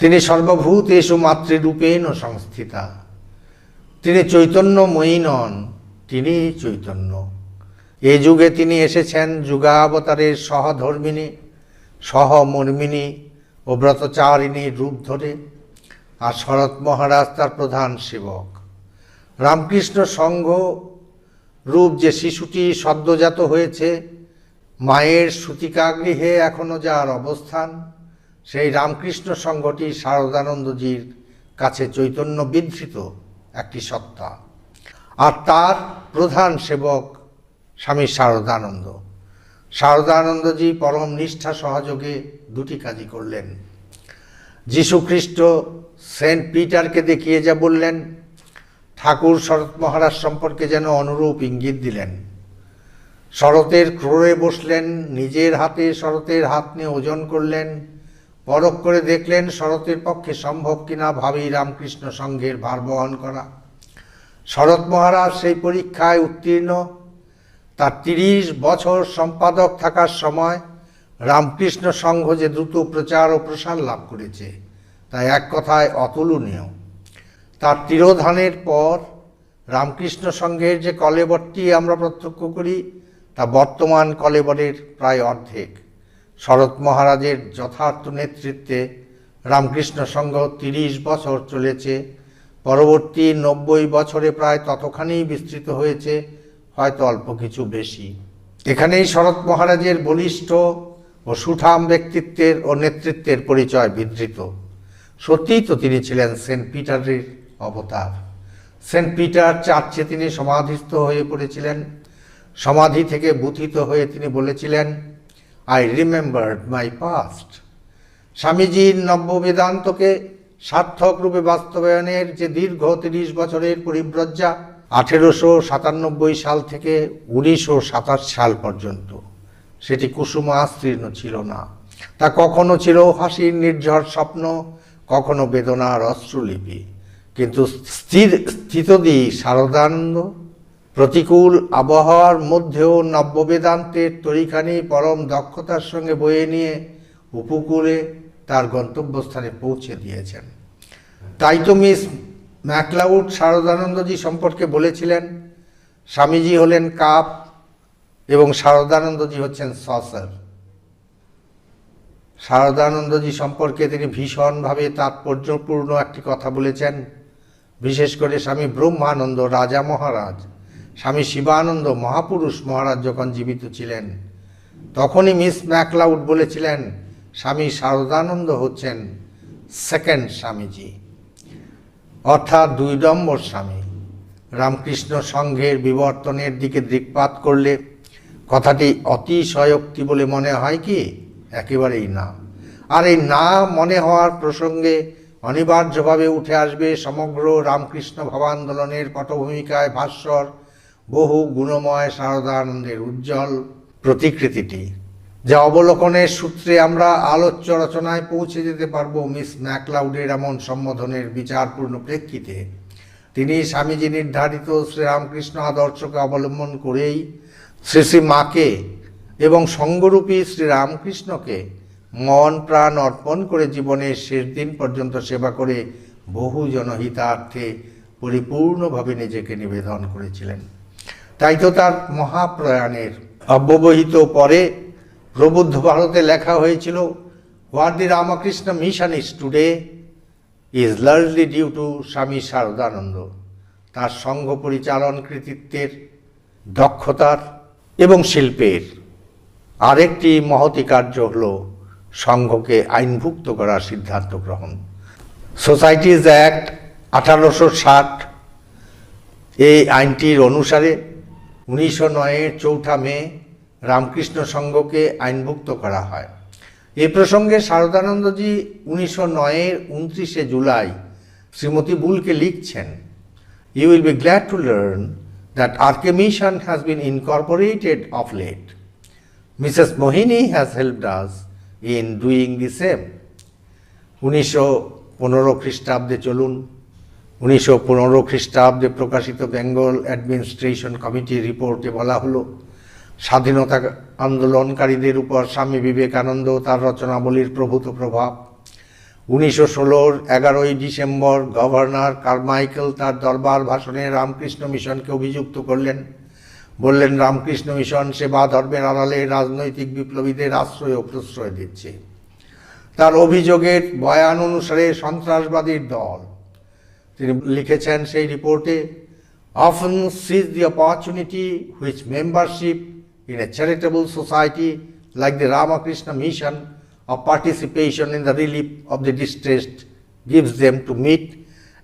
তিনি সর্বভূতেষু মাতৃরূপেণ সংস্থিতা। তিনি চৈতন্যময়ী নন, তিনি চৈতন্য। এ যুগে তিনি এসেছেন যুগাবতারের সহধর্মিনী, সহমর্মিনী ও ব্রতচারিণীর রূপ ধরে, আর শরৎ মহারাজ তার প্রধান সেবক। রামকৃষ্ণ সংঘ রূপ যে শিশুটি সদ্যজাত হয়েছে, মায়ের সূতিকাগৃহে এখনো যার অবস্থান, সেই রামকৃষ্ণ সংঘটি শারদানন্দজির কাছে চৈতন্য বিধৃত একটি সত্তা, আর তার প্রধান সেবক স্বামী শারদানন্দ। শারদানন্দজি পরম নিষ্ঠা সহযোগে দুটি কাজই করলেন। যীশুখ্রিস্ট সেন্ট পিটারকে দেখিয়ে যা বললেন, ঠাকুর শরৎ মহারাজ সম্পর্কে যেন অনুরূপ ইঙ্গিত দিলেন। শরতের ক্রোড়ে বসলেন, নিজের হাতে শরতের হাত নিয়ে ওজন করলেন, পরখ করে দেখলেন শরতের পক্ষে সম্ভব কিনা ভাবী রামকৃষ্ণ সংঘের ভার বহন করা। শরৎ মহারাজ সেই পরীক্ষায় উত্তীর্ণ। তার 30 বছর সম্পাদক থাকার সময় রামকৃষ্ণ সংঘ যে দ্রুত প্রচার ও প্রসার লাভ করেছে, তা এক কথায় অতুলনীয়। তার তিরোধানের পর রামকৃষ্ণ সংঘের যে কলেবরটি আমরা প্রত্যক্ষ করি, তা বর্তমান কলেবরের প্রায় অর্ধেক। শরৎ মহারাজের যথার্থ নেতৃত্বে রামকৃষ্ণ সংঘ 30 বছর চলেছে। পরবর্তী 90 বছরে প্রায় ততখানি বিস্তৃত হয়েছে, হয়তো অল্প কিছু বেশি। এখানেই শরৎ মহারাজের বলিষ্ঠ ও সুঠাম ব্যক্তিত্বের ও নেতৃত্বের পরিচয় বিধৃত। সত্যিই তো তিনি ছিলেন সেন্ট পিটারের অবতার। সেন্ট পিটার চার্চে তিনি সমাধিস্থ হয়ে পড়েছিলেন। সমাধি থেকে বুথিত হয়ে তিনি বলেছিলেন, আই রিমেম্বার্ড মাই পাস্ট। স্বামীজির নব্য বেদান্তকে সার্থক রূপে বাস্তবায়নের যে দীর্ঘ 30 বছরের পরিব্রজ্যা 1897 সাল থেকে 1927 সাল পর্যন্ত, সেটি কুসুমাস্তীর্ণ ছিল না। তা কখনো ছিল হাসির নির্ঝর স্বপ্ন, কখনো বেদনার অশ্রুলিপি। কিন্তু স্থিতদি শারদানন্দ প্রতিকূল আবহাওয়ার মধ্যেও নব্য বেদান্তের তরিখানি পরম দক্ষতার সঙ্গে বয়ে নিয়ে উপকূলে তার গন্তব্যস্থানে পৌঁছে দিয়েছেন। তাই তো মিস ম্যাকলাউড শারদানন্দজি সম্পর্কে বলেছিলেন, স্বামীজি হলেন কাপ এবং শারদানন্দজি হচ্ছেন সসার। শারদানন্দজি সম্পর্কে তিনি ভীষণভাবে তাৎপর্যপূর্ণ একটি কথা বলেছেন। বিশেষ করে স্বামী ব্রহ্মানন্দ রাজা মহারাজ, স্বামী শিবানন্দ মহাপুরুষ মহারাজ যখন জীবিত ছিলেন, তখনই মিস ম্যাকলাউড বলেছিলেন স্বামী শারদানন্দ হচ্ছেন সেকেন্ড স্বামীজি, অর্থাৎ 2 নম্বর স্বামী। রামকৃষ্ণ সংঘের বিবর্তনের দিকে দৃকপাত করলে কথাটি অতিশয়োক্তি বলে মনে হয় কি? একেবারেই না। আর এই না মনে হওয়ার প্রসঙ্গে অনিবার্যভাবে উঠে আসবে সমগ্র রামকৃষ্ণ ভাবান্দোলনের পটভূমিকায় ভাস্বর বহু গুণময় শারদানন্দের উজ্জ্বল প্রতিকৃতিটি, যা অবলোকনের সূত্রে আমরা আলোচ্য রচনায় পৌঁছে যেতে পারবো মিস ম্যাকলাউডের এমন সম্বোধনের বিচারপূর্ণ প্রেক্ষিতে। তিনি স্বামীজি নির্ধারিত শ্রীরামকৃষ্ণ আদর্শকে অবলম্বন করেই শ্রী শ্রী মাকে এবং সঙ্গরূপী শ্রীরামকৃষ্ণকে মন প্রাণ অর্পণ করে জীবনের শেষ দিন পর্যন্ত সেবা করে বহু জনহিতার্থে পরিপূর্ণভাবে নিজেকে নিবেদন করেছিলেন। তাই তো তার মহাপ্রয়াণের অব্যবহিত পরে প্রবুদ্ধ ভারতে লেখা হয়েছিল, what the Ramakrishna Mission is today is largely due to Swami Saradananda. তার সংঘ পরিচালন কৃতিত্বের, দক্ষতার এবং শিল্পের আরেকটি মহতি কার্য হল সংঘকে আইনভুক্ত করার সিদ্ধান্ত গ্রহণ। সোসাইটিজ অ্যাক্ট 1860 এই আইনটির অনুসারে 1909-এর 4 মে রামকৃষ্ণ সংঘকে আইনভুক্ত করা হয়। এ প্রসঙ্গে শারদানন্দজি 1909-এর 29 জুলাই শ্রীমতী বুলকে লিখছেন, you will be glad to learn that RK Mission has been incorporated of late. Mrs. Mohini has helped us in doing the same. 1915 খ্রিস্টাব্দে চলুন। 1915 খ্রিস্টাব্দে প্রকাশিত বেঙ্গল অ্যাডমিনিস্ট্রেশন কমিটি রিপোর্টে বলা হলো, স্বাধীনতা আন্দোলনকারীদের উপর স্বামী বিবেকানন্দ তার রচনাবলীর প্রভূত প্রভাব। 1916-র 11 ডিসেম্বর গভর্নর কারমাইকেল তার দরবার ভাষণে রামকৃষ্ণ মিশনকে অভিযুক্ত করলেন, বললেন রামকৃষ্ণ মিশন সেবা ধর্মের আড়ালে রাজনৈতিক বিপ্লবীদের আশ্রয় ও প্রশ্রয় দিচ্ছে। তার অভিযোগের বয়ান অনুসারে সন্ত্রাসবাদীর দল। তিনি লিখেছেন সেই রিপোর্টে, often seize the opportunity which membership in a charitable society like the Ramakrishna Mission or participation in the relief of the distressed gives them to meet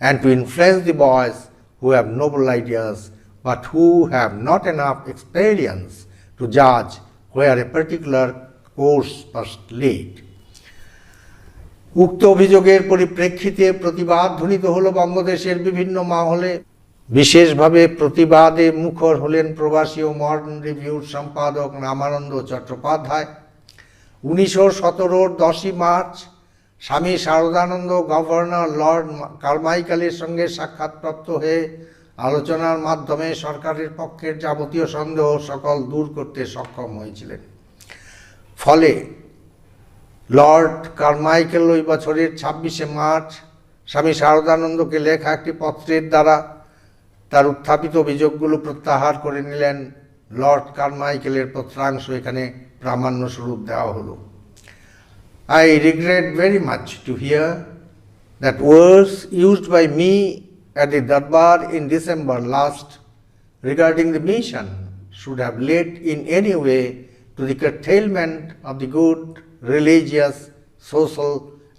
and to influence the boys who have noble ideas but who have not enough experience to judge where a particular course must lead. উক্ত অভিযোগের পরিপ্রেক্ষিতে প্রতিবাদ ধ্বনিত হল বঙ্গদেশের বিভিন্ন মহলে। বিশেষভাবে প্রতিবাদে মুখর হলেন প্রবাসী ও মডার্ন রিভিউর সম্পাদক রামানন্দ চট্টোপাধ্যায়। 1917-র 10 মার্চ স্বামী শারদানন্দ গভর্নর লর্ড কারমাইকেলের সঙ্গে সাক্ষাৎপ্রাপ্ত হয়ে আলোচনার মাধ্যমে সরকারের পক্ষের যাবতীয় সন্দেহ সকল দূর করতে সক্ষম হয়েছিলেন। ফলে লর্ড কারমাইকেল ওই বছরের 26 মার্চ স্বামী শারদানন্দকে লেখা একটি পত্রের দ্বারা তার উত্থাপিত অভিযোগগুলো প্রত্যাহার করে নিলেন। লর্ড কারমাইকেলের পত্রাংশ এখানে প্রামাণ্য স্বরূপ দেওয়া হলো। I regret very much to hear that words used by me at the Darbar in December last regarding the mission should have led in any way to the curtailment of the good religious, social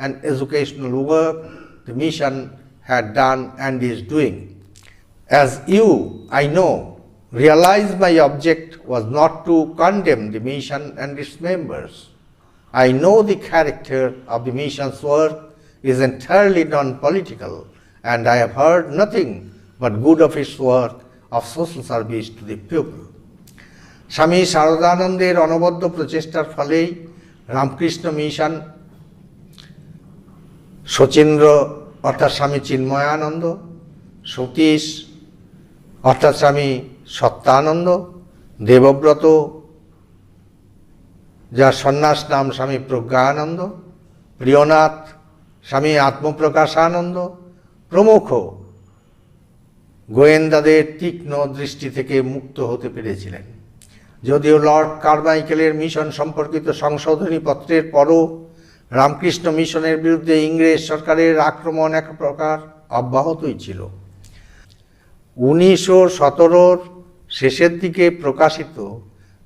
and educational work the mission had done and is doing. As you, I know, realized my object was not to condemn the mission and its members. I know the character of the mission's work is entirely non-political, and I have heard nothing but good of its work of social service to the people. স্বামী শারদানন্দের অনবদ্য প্রচেষ্টার ফলেই রামকৃষ্ণ মিশন শচীন্দ্র অর্থাৎ স্বামী চিন্ময়ানন্দ, সতীশ অর্থাৎ স্বামী সত্যানন্দ, দেবব্রত যার সন্ন্যাস নাম স্বামী প্রজ্ঞানন্দ, প্রিয়নাথ স্বামী আত্মপ্রকাশানন্দ প্রমুখ গোয়েন্দাদের তীক্ষ্ণ দৃষ্টি থেকে মুক্ত হতে পেরেছিলেন। যদিও লর্ড কারমাইকেলের মিশন সম্পর্কিত সংশোধনী পত্রের পরও রামকৃষ্ণ মিশনের বিরুদ্ধে ইংরেজ সরকারের আক্রমণ এক প্রকার অব্যাহতই ছিল। 1917 শেষের দিকে প্রকাশিত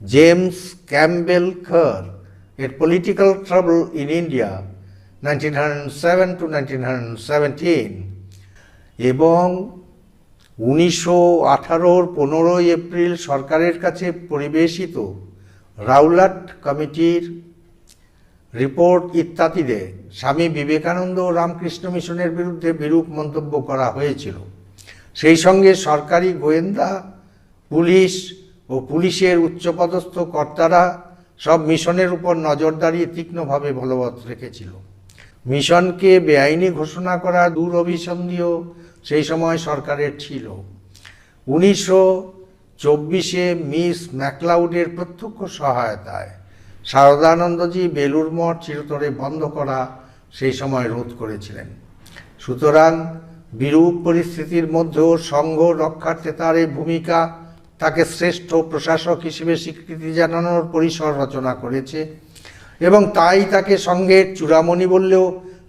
জেমস ক্যাম্বেল কার এর political trouble in India 1907 to 1917 এবং 1918 15 এপ্রিল সরকারের কাছে পরিবেশিত রাউলাট কমিটির রিপোর্ট ইত্যাদিতে স্বামী বিবেকানন্দ ও রামকৃষ্ণ মিশনের বিরুদ্ধে বিরূপ মন্তব্য করা হয়েছিল। সেই সঙ্গে সরকারি গোয়েন্দা, পুলিশ ও পুলিশের উচ্চপদস্থ কর্তারা সব মিশনের উপর নজরদারি তীক্ষ্ণভাবে বলবৎ রেখেছিল। মিশনকে বেআইনি ঘোষণা করা দুরভিসন্ধিও সেই সময় সরকারের ছিল। 1924 মিস ম্যাকলাউডের প্রত্যক্ষ সহায়তায় শারদানন্দজি বেলুড় মঠ চিরতরে বন্ধ করা সেই সময় রোধ করেছিলেন। সুতরাং বিরূপ পরিস্থিতির মধ্যেও সংঘ রক্ষার্থে তার এই ভূমিকা তাকে শ্রেষ্ঠ প্রশাসক হিসেবে স্বীকৃতি জানানোর পরিসর রচনা করেছে এবং তাই তাকে সংঘের চূড়ামণি বললেও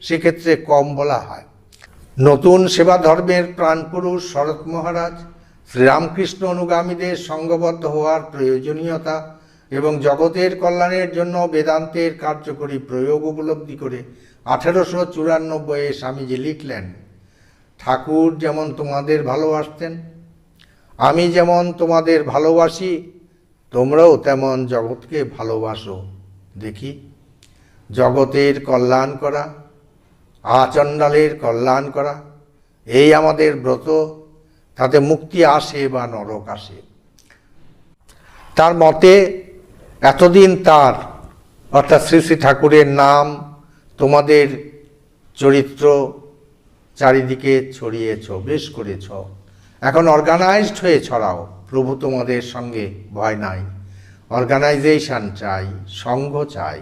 সেক্ষেত্রে কম বলা হয়। নতুন সেবা ধর্মের প্রাণপুরুষ শরৎ মহারাজ শ্রীরামকৃষ্ণ অনুগামীদের সংঘবদ্ধ হওয়ার প্রয়োজনীয়তা এবং জগতের কল্যাণের জন্য বেদান্তের কার্যকরী প্রয়োগ উপলব্ধি করে 1894 স্বামীজি লিখলেন, ঠাকুর যেমন তোমাদের ভালোবাসতেন, আমি যেমন তোমাদের ভালোবাসি, তোমরাও তেমন জগৎকে ভালোবাসো। দেখি, জগতের কল্যাণ করা, আচণ্ডালের কল্যাণ করা, এই আমাদের ব্রত। তাতে মুক্তি আসে বা নরক আসে। তার মতে এতদিন তার অর্থাৎ শ্রী শ্রী ঠাকুরের নাম, তোমাদের চরিত্র চারিদিকে ছড়িয়েছ, বেশ করেছ, এখন অর্গানাইজড হয়ে ছড়াও। প্রভু তোমাদের সঙ্গে, ভয় নাই। অর্গানাইজেশন চাই, সংঘ চাই।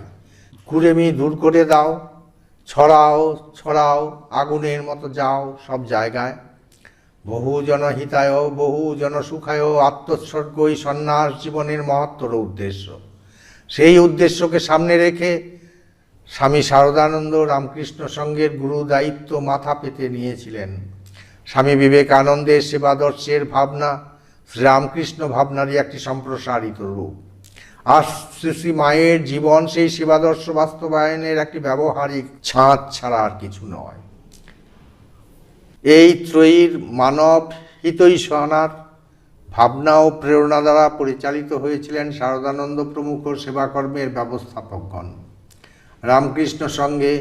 কুড়েমি দূর করে দাও, ছড়াও ছড়াও, আগুনের মতো যাও সব জায়গায়। বহুজন হিতায় বহুজন সুখায় আত্মোৎসর্গই সন্ন্যাস জীবনের মহত্তর উদ্দেশ্য। সেই উদ্দেশ্যকে সামনে রেখে স্বামী শারদানন্দ রামকৃষ্ণ সংঘের গুরু দায়িত্ব মাথা পেতে নিয়েছিলেন। স্বামী বিবেকানন্দের সেবাদর্শের ভাবনা শ্রীরামকৃষ্ণ ভাবনারই একটি সম্প্রসারিত রূপ। আর শ্রী শ্রী মায়ের জীবন সেই সেবাদর্শ বাস্তবায়নের একটি ব্যবহারিক ছাঁচ ছাড়া আর কিছু নয়। এই ত্রয়ীর মানব হিতৈষণার ভাবনা ও প্রেরণা দ্বারা পরিচালিত হয়েছিলেন শারদানন্দ প্রমুখ সেবাকর্মের ব্যবস্থাপকগণ। রামকৃষ্ণ সঙ্গে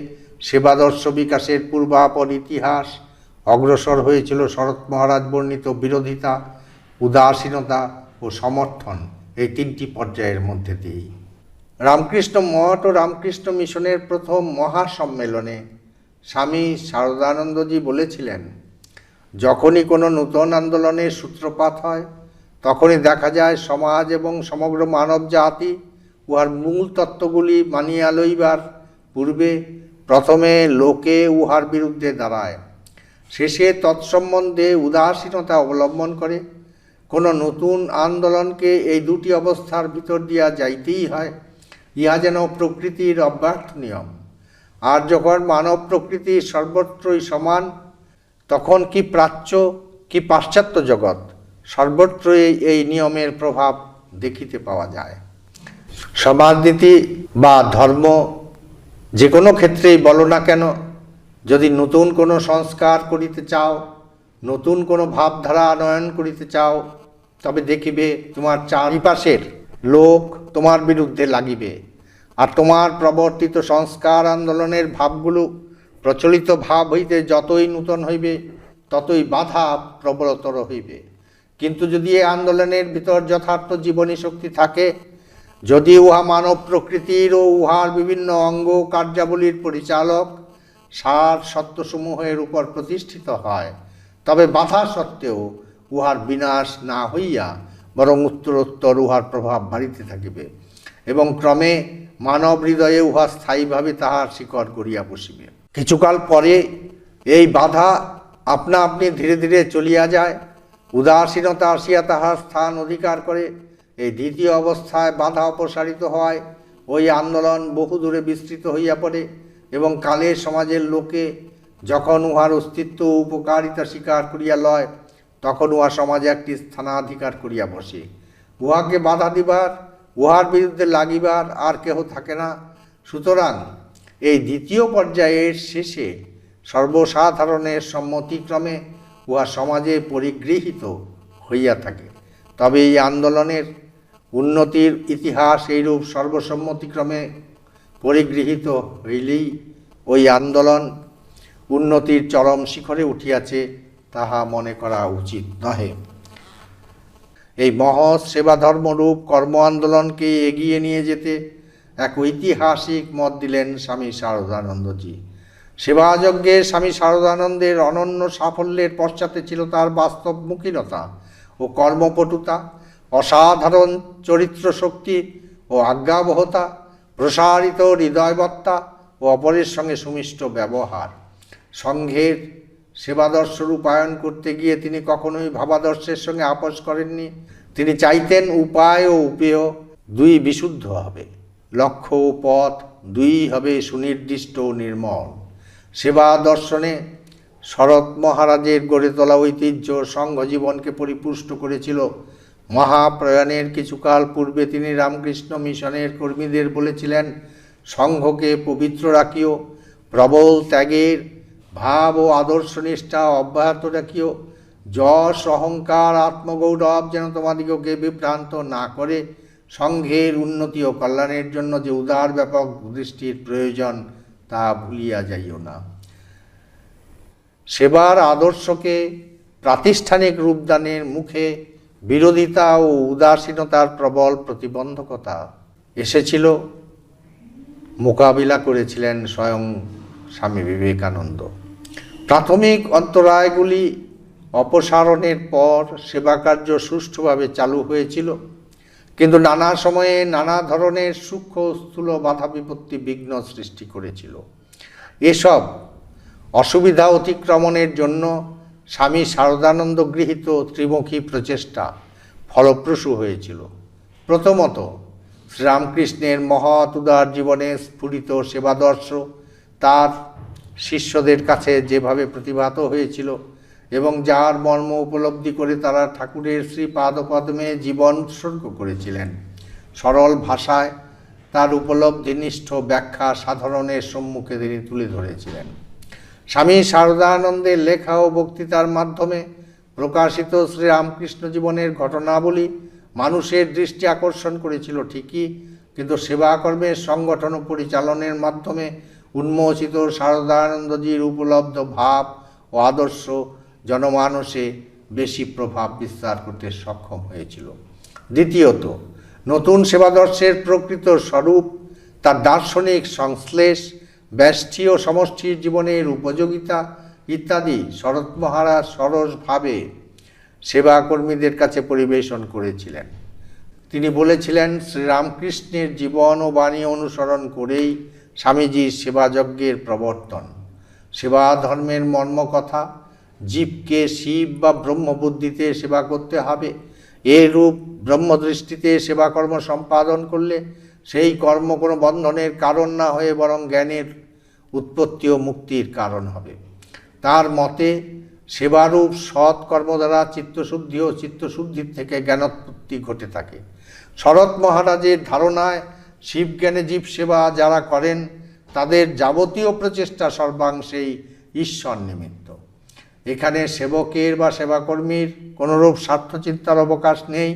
সেবাদর্শ বিকাশের পূর্বাপর ইতিহাস অগ্রসর হয়েছিল শরৎ মহারাজ বর্ণিত বিরোধিতা, উদাসীনতা ও সমর্থন, এই তিনটি পর্যায়ের মধ্যে দিয়েই। রামকৃষ্ণ মঠ ও রামকৃষ্ণ মিশনের প্রথম মহাসম্মেলনে স্বামী শারদানন্দজি বলেছিলেন, যখনই কোনো নূতন আন্দোলনের সূত্রপাত হয় তখনই দেখা যায় সমাজ এবং সমগ্র মানব জাতি উহার মূল তত্ত্বগুলি মানিয়া লইবার পূর্বে প্রথমে লোকে উহার বিরুদ্ধে দাঁড়ায়, শেষে তৎসম্বন্ধে উদাসীনতা অবলম্বন করে। কোনো নতুন আন্দোলনকে এই দুটি অবস্থার ভিতর দিয়া যাইতেই হয়। ইহা যেন প্রকৃতির অব্যর্থ নিয়ম। আর যখন মানব প্রকৃতি সর্বত্রই সমান, তখন কি প্রাচ্য কি পাশ্চাত্য জগৎ সর্বত্রই এই নিয়মের প্রভাব দেখিতে পাওয়া যায়। সমাজনীতি বা ধর্ম যে কোনো ক্ষেত্রেই বলো না কেন, যদি নতুন কোনো সংস্কার করিতে চাও, নতুন কোনো ভাবধারা আনয়ন করিতে চাও, তবে দেখিবে তোমার চারিপাশের লোক তোমার বিরুদ্ধে লাগিবে, আর তোমার প্রবর্তিত সংস্কার আন্দোলনের ভাবগুলো প্রচলিত ভাব হইতে যতই নূতন হইবে ততই বাধা প্রবলতর হইবে। কিন্তু যদি এই আন্দোলনের ভিতর যথার্থ জীবনী শক্তি থাকে, যদি উহা মানব প্রকৃতির ও উহার বিভিন্ন অঙ্গ কার্যাবলীর পরিচালক সার সত্যসমূহের উপর প্রতিষ্ঠিত হয়, তবে বাধা সত্ত্বেও উহার বিনাশ না হইয়া বরং উত্তরোত্তর উহার প্রভাব বাড়িতে থাকিবে এবং ক্রমে মানব হৃদয়ে উহা স্থায়ীভাবে তাহার শিকড় গড়িয়া বসিবে। কিছুকাল পরে এই বাধা আপনা আপনি ধীরে ধীরে চলিয়া যায়, উদাসীনতা আসিয়া তাহার স্থান অধিকার করে। এই দ্বিতীয় অবস্থায় বাধা অপসারিত হয়, ওই আন্দোলন বহু দূরে বিস্তৃত হইয়া পড়ে এবং কালের সমাজের লোকে যখন উহার অস্তিত্ব উপকারিতা স্বীকার করিয়া লয়, তখন উহা সমাজে একটি স্থানাধিকার করিয়া বসে। উহাকে বাধা দিবার, উহার বিরুদ্ধে লাগিবার আর কেহ থাকে না। সুতরাং এই দ্বিতীয় পর্যায়ের শেষে সর্বসাধারণের সম্মতিক্রমে উহা সমাজে পরিগৃহীত হইয়া থাকে। তবে এই আন্দোলনের উন্নতির ইতিহাস এইরূপ সর্বসম্মতিক্রমে পরিগৃহীত হইলেই ওই আন্দোলন উন্নতির চরম শিখরে উঠিয়াছে তাহা মনে করা উচিত নহে। এই মহৎ সেবাধর্মরূপ কর্ম আন্দোলনকে এগিয়ে নিয়ে যেতে এক ঐতিহাসিক মত দিলেন স্বামী শারদানন্দজি। সেবাযজ্ঞে স্বামী শারদানন্দের অনন্য সাফল্যের পশ্চাতে ছিল তার বাস্তবমুখীনতা ও কর্মপটুতা, অসাধারণ চরিত্র শক্তি ও আজ্ঞাবহতা, প্রসারিত হৃদয়বত্তা ও অপরের সঙ্গে সুমিষ্ট ব্যবহার। সংঘের সেবাদর্শ রূপায়ণ করতে গিয়ে তিনি কখনোই ভাবাদর্শের সঙ্গে আপোষ করেননি। তিনি চাইতেন উপায় ও উপেয় দুই বিশুদ্ধ হবে, লক্ষ্য ও পথ দুই হবে সুনির্দিষ্ট ও নির্মল। সেবা দর্শনে শরৎ মহারাজের গড়ে তোলা ঐতিহ্য সংঘ জীবনকে পরিপুষ্ট করেছিল। মহাপ্রয়াণের কিছুকাল পূর্বে তিনি রামকৃষ্ণ মিশনের কর্মীদের বলেছিলেন, সংঘকে পবিত্র রাখিও, প্রবল ত্যাগের ভাব ও আদর্শ নিষ্ঠা অব্যাহত রাখিও। যশ অহংকার আত্মগৌরব যেন তোমাদিগকে বিভ্রান্ত না করে সংঘের উন্নতি ও কল্যাণের জন্য যে উদার ব্যাপক দৃষ্টির প্রয়োজন তা ভুলিয়া যাইও না। সেবার আদর্শকে প্রাতিষ্ঠানিক রূপদানের মুখে বিরোধিতা ও উদাসীনতার প্রবল প্রতিবন্ধকতা এসেছিল, মোকাবিলা করেছিলেন স্বয়ং স্বামী বিবেকানন্দ। প্রাথমিক অন্তরায়গুলি অপসারণের পর সেবাকার্য সুষ্ঠুভাবে চালু হয়েছিল, কিন্তু নানা সময়ে নানা ধরনের সূক্ষ্ম স্থূল বাধা বিপত্তি বিঘ্ন সৃষ্টি করেছিল। এসব অসুবিধা অতিক্রমণের জন্য স্বামী শারদানন্দ গৃহীত ত্রিমুখী প্রচেষ্টা ফলপ্রসূ হয়েছিল। প্রথমত, শ্রীরামকৃষ্ণের মহৎ উদার জীবনে স্ফুরিত সেবাদর্শ তার শিষ্যদের কাছে যেভাবে প্রতিভাত হয়েছিল এবং যার মর্ম উপলব্ধি করে তারা ঠাকুরের শ্রীপাদপদ্মে জীবন উৎসর্গ করেছিলেন, সরল ভাষায় তার উপলব্ধিনিষ্ঠ ব্যাখ্যা সাধারণের সম্মুখে তিনি তুলে ধরেছিলেন। স্বামী শারদানন্দের লেখা ও বক্তৃতার মাধ্যমে প্রকাশিত শ্রীরামকৃষ্ণ জীবনের ঘটনাবলী মানুষের দৃষ্টি আকর্ষণ করেছিল ঠিকই, কিন্তু সেবাকর্মের সংগঠন ও পরিচালনের মাধ্যমে উন্মোচিত শারদানন্দজির উপলব্ধ ভাব ও আদর্শ জনমানসে বেশি প্রভাব বিস্তার করতে সক্ষম হয়েছিল। দ্বিতীয়ত, নতুন সেবাদর্শের প্রকৃত স্বরূপ, তার দার্শনিক সংশ্লেষ, ব্যষ্টি ও সমষ্টির জীবনের উপযোগিতা ইত্যাদি শরৎ মহারাজ সরসভাবে সেবাকর্মীদের কাছে পরিবেশন করেছিলেন। তিনি বলেছিলেন, শ্রীরামকৃষ্ণের জীবন ও বাণী অনুসরণ করেই স্বামীজির সেবাযজ্ঞের প্রবর্তন। সেবা ধর্মের মর্মকথা, জীবকে শিব বা ব্রহ্মবুদ্ধিতে সেবা করতে হবে। এরূপ ব্রহ্মদৃষ্টিতে সেবাকর্ম সম্পাদন করলে সেই কর্ম কোনো বন্ধনের কারণ না হয়ে বরং জ্ঞানের উৎপত্তি ও মুক্তির কারণ হবে। তার মতে সেবারূপ সৎ কর্ম দ্বারা চিত্তশুদ্ধি ও চিত্তশুদ্ধির থেকে জ্ঞানোৎপত্তি ঘটে থাকে। শরৎ মহারাজের ধারণায় শিবজ্ঞানে জীব সেবা যারা করেন তাদের যাবতীয় প্রচেষ্টা সর্বাংশেই ঈশ্বর নিমিত্ত। এখানে সেবকের বা সেবাকর্মীর কোনোরূপ স্বার্থচিন্তার অবকাশ নেই।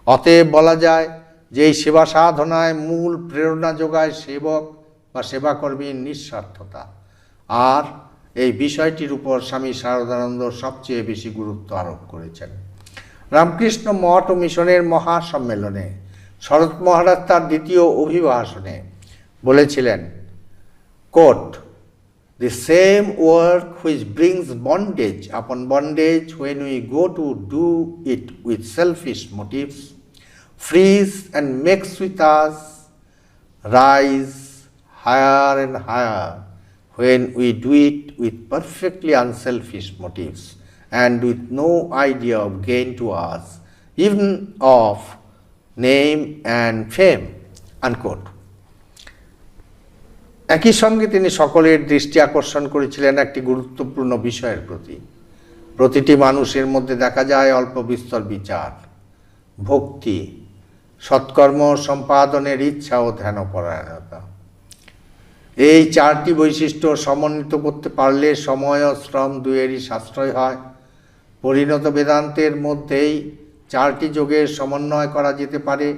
অতএব বলা যায় যে এই সেবা সাধনায় মূল প্রেরণা যোগায় সেবক বা সেবাকর্মীর নিঃস্বার্থতা। আর এই বিষয়টির উপর স্বামী শারদানন্দ সবচেয়ে বেশি গুরুত্ব আরোপ করেছেন। রামকৃষ্ণ মঠ ও মিশনের মহাসম্মেলনে শরৎ মহারাজ তার দ্বিতীয় অভিভাষণে বলেছিলেন, coat, "The same work which brings bondage upon bondage when we go to do it with selfish motives, frees and makes with us rise higher and higher when we do it with perfectly unselfish motives and with no idea of gain to us, even of name and fame." Unquote. একই সঙ্গে তিনি সকলের দৃষ্টি আকর্ষণ করেছিলেন একটি গুরুত্বপূর্ণ বিষয়ের প্রতি। প্রতিটি মানুষের মধ্যে দেখা যায় অল্প বিস্তর বিচার, ভক্তি, সৎকর্ম সম্পাদনের ইচ্ছা ও ধ্যানপরায়ণতা। এই চারটি বৈশিষ্ট্য সমন্বিত করতে পারলে সময় ও শ্রম দুয়েরই সাশ্রয় হয়। পরিণত বেদান্তের মধ্যেই চারটি যোগের সমন্বয় করা যেতে পারে।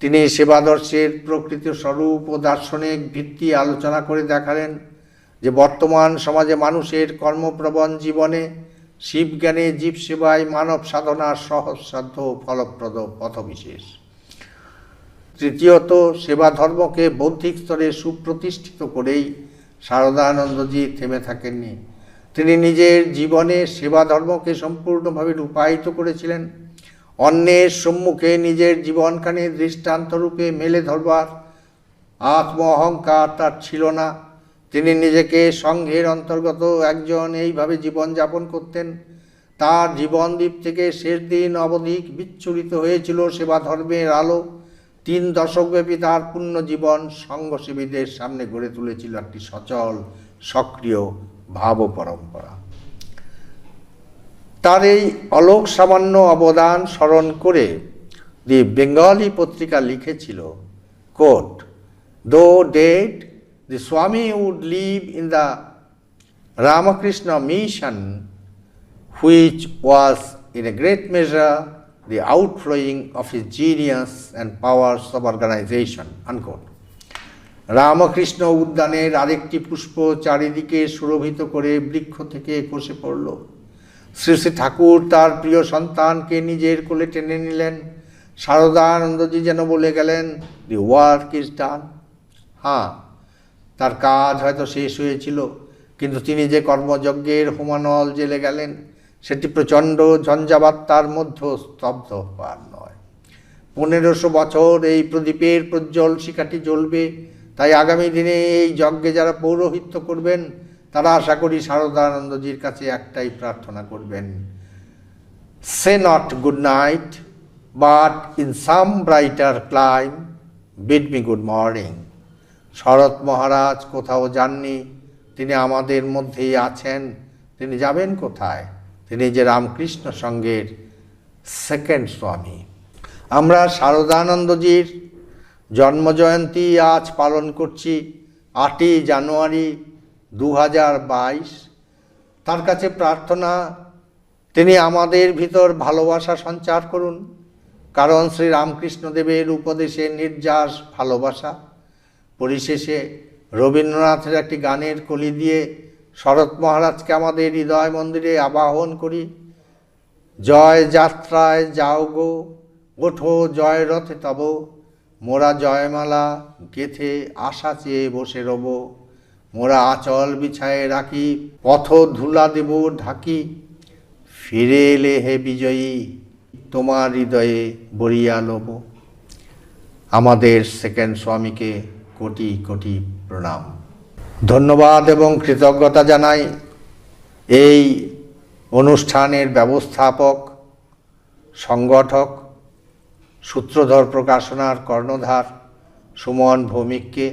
তিনি সেবাদর্শের প্রকৃত স্বরূপ ও দার্শনিক ভিত্তি আলোচনা করে দেখালেন যে বর্তমান সমাজে মানুষের কর্মপ্রবণ জীবনে শিবজ্ঞানে জীব সেবায় মানব সাধনার সহজসাধ্য ফলপ্রদ পথবিশেষ। তৃতীয়ত, সেবা ধর্মকে বৌদ্ধিক স্তরে সুপ্রতিষ্ঠিত করেই শারদানন্দজি থেমে থাকেননি। তিনি নিজের জীবনে সেবা ধর্মকে সম্পূর্ণভাবে রূপায়িত করেছিলেন। অন্যের সম্মুখে নিজের জীবনখানি দৃষ্টান্তরূপে মেলে ধরবার আত্ম অহংকার তার ছিল না। তিনি নিজেকে সংঘের অন্তর্গত একজন এইভাবে জীবনযাপন করতেন। তার জীবনদ্বীপ থেকে শেষ দিন অবধি বিচ্ছুরিত হয়েছিল সেবা ধর্মের আলো। 3 দশকব্যাপী তার পূর্ণ জীবন সংঘসেবীদের সামনে গড়ে তুলেছিল একটি সচল সক্রিয় ভাব পরম্পরা। তার এই অলোক সামান্য অবদান স্মরণ করে দি বেঙ্গলি পত্রিকা লিখেছিল, কোট, "দো dead, the Swami would live in the Ramakrishna mission, which was in a great measure the outflowing of his genius and powers of organization." Unquote. Ramakrishna উদ্যানের আরেকটি পুষ্প চারিদিকে সুরভিত করে বৃক্ষ থেকে খসে পড়ল। শ্রী শ্রী ঠাকুর তার প্রিয় সন্তানকে নিজের কোলে টেনে নিলেন। শারদানন্দজি যেন বলে গেলেন, "দি ওয়ার্ক ইজ ডান।" হ্যাঁ, তার কাজ হয়তো শেষ হয়েছিল, কিন্তু তিনি যে কর্মযজ্ঞের হোমানল জেলে গেলেন সেটি প্রচণ্ড ঝঞ্ঝাবাত্তার মধ্যেও স্তব্ধ হওয়ার নয়। 1500 বছর এই প্রদীপের প্রজ্জ্বল শিখাটি জ্বলবে। তাই আগামী দিনে এই যজ্ঞে যারা পৌরোহিত্য করবেন তারা আশা করি শারদানন্দজির কাছে একটাই প্রার্থনা করবেন, "say not good night, but in some brighter clime bid me good morning." Sarat Maharaj কোথাও যাননি, তিনি আমাদের মধ্যেই আছেন। তিনি যাবেন কোথায়? তিনি যে রামকৃষ্ণ সংঘের সেকেন্ড স্বামী। আমরা শারদানন্দজির জন্মজয়ন্তী আজ পালন করছি 8ই জানুয়ারি 2022। তার কাছে প্রার্থনা, তিনি আমাদের ভিতর ভালোবাসা সঞ্চার করুন, কারণ শ্রী রামকৃষ্ণদেবের উপদেশে নির্যাস ভালোবাসা। পরিশেষে রবীন্দ্রনাথের একটি গানের কলি দিয়ে শরৎ মহারাজকে আমাদের হৃদয় মন্দিরে আবাহন করি। "জয় যাত্রায় যাও গো, ওঠো জয় রথে তব, মোরা জয়মালা গেথে আশা চেয়ে বসে রব, মোরা আঁচল বিছায়ে রাখি, পথ ধুলা দেব ঢাকি, ফিরে এলে হে বিজয়ী, তোমার হৃদয়ে বরিয়া লব।" আমাদের সেকেন্ড স্বামীকে কোটি কোটি প্রণাম, ধন্যবাদ এবং কৃতজ্ঞতা জানাই এই অনুষ্ঠানের ব্যবস্থাপক, সংগঠক, সূত্রধর প্রকাশনার কর্ণধার সুমন ভৌমিককে,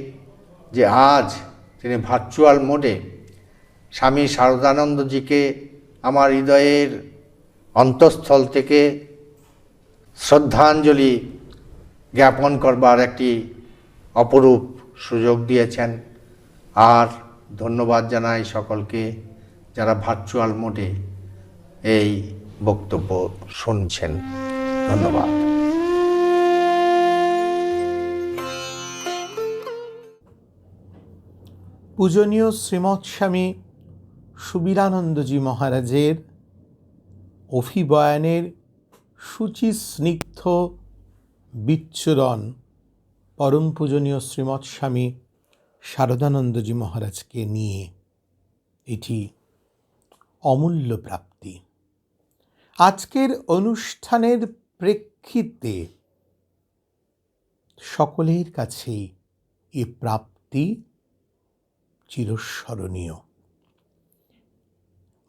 যে আজ তিনি ভার্চুয়াল মোডে স্বামী শারদানন্দজিকে আমার হৃদয়ের অন্তঃস্থল থেকে শ্রদ্ধাঞ্জলি জ্ঞাপন করবার একটি অপরূপ সুযোগ দিয়েছেন। আর ধন্যবাদ জানাই সকলকে যারা ভার্চুয়াল মোডে এই বক্তব্য শুনছেন। ধন্যবাদ। পূজনীয় শ্রীমৎ স্বামী সুবীরানন্দজি মহারাজের অভিবয়ানের শুচিস্নিগ্ধ বিচ্ছুরণ পরম পূজনীয় শ্রীমৎ স্বামী শারদানন্দজি মহারাজকে নিয়ে, এটি অমূল্য প্রাপ্তি। আজকের অনুষ্ঠানের প্রেক্ষিতে সকলের কাছেই এ প্রাপ্তি চিরস্মরণীয়।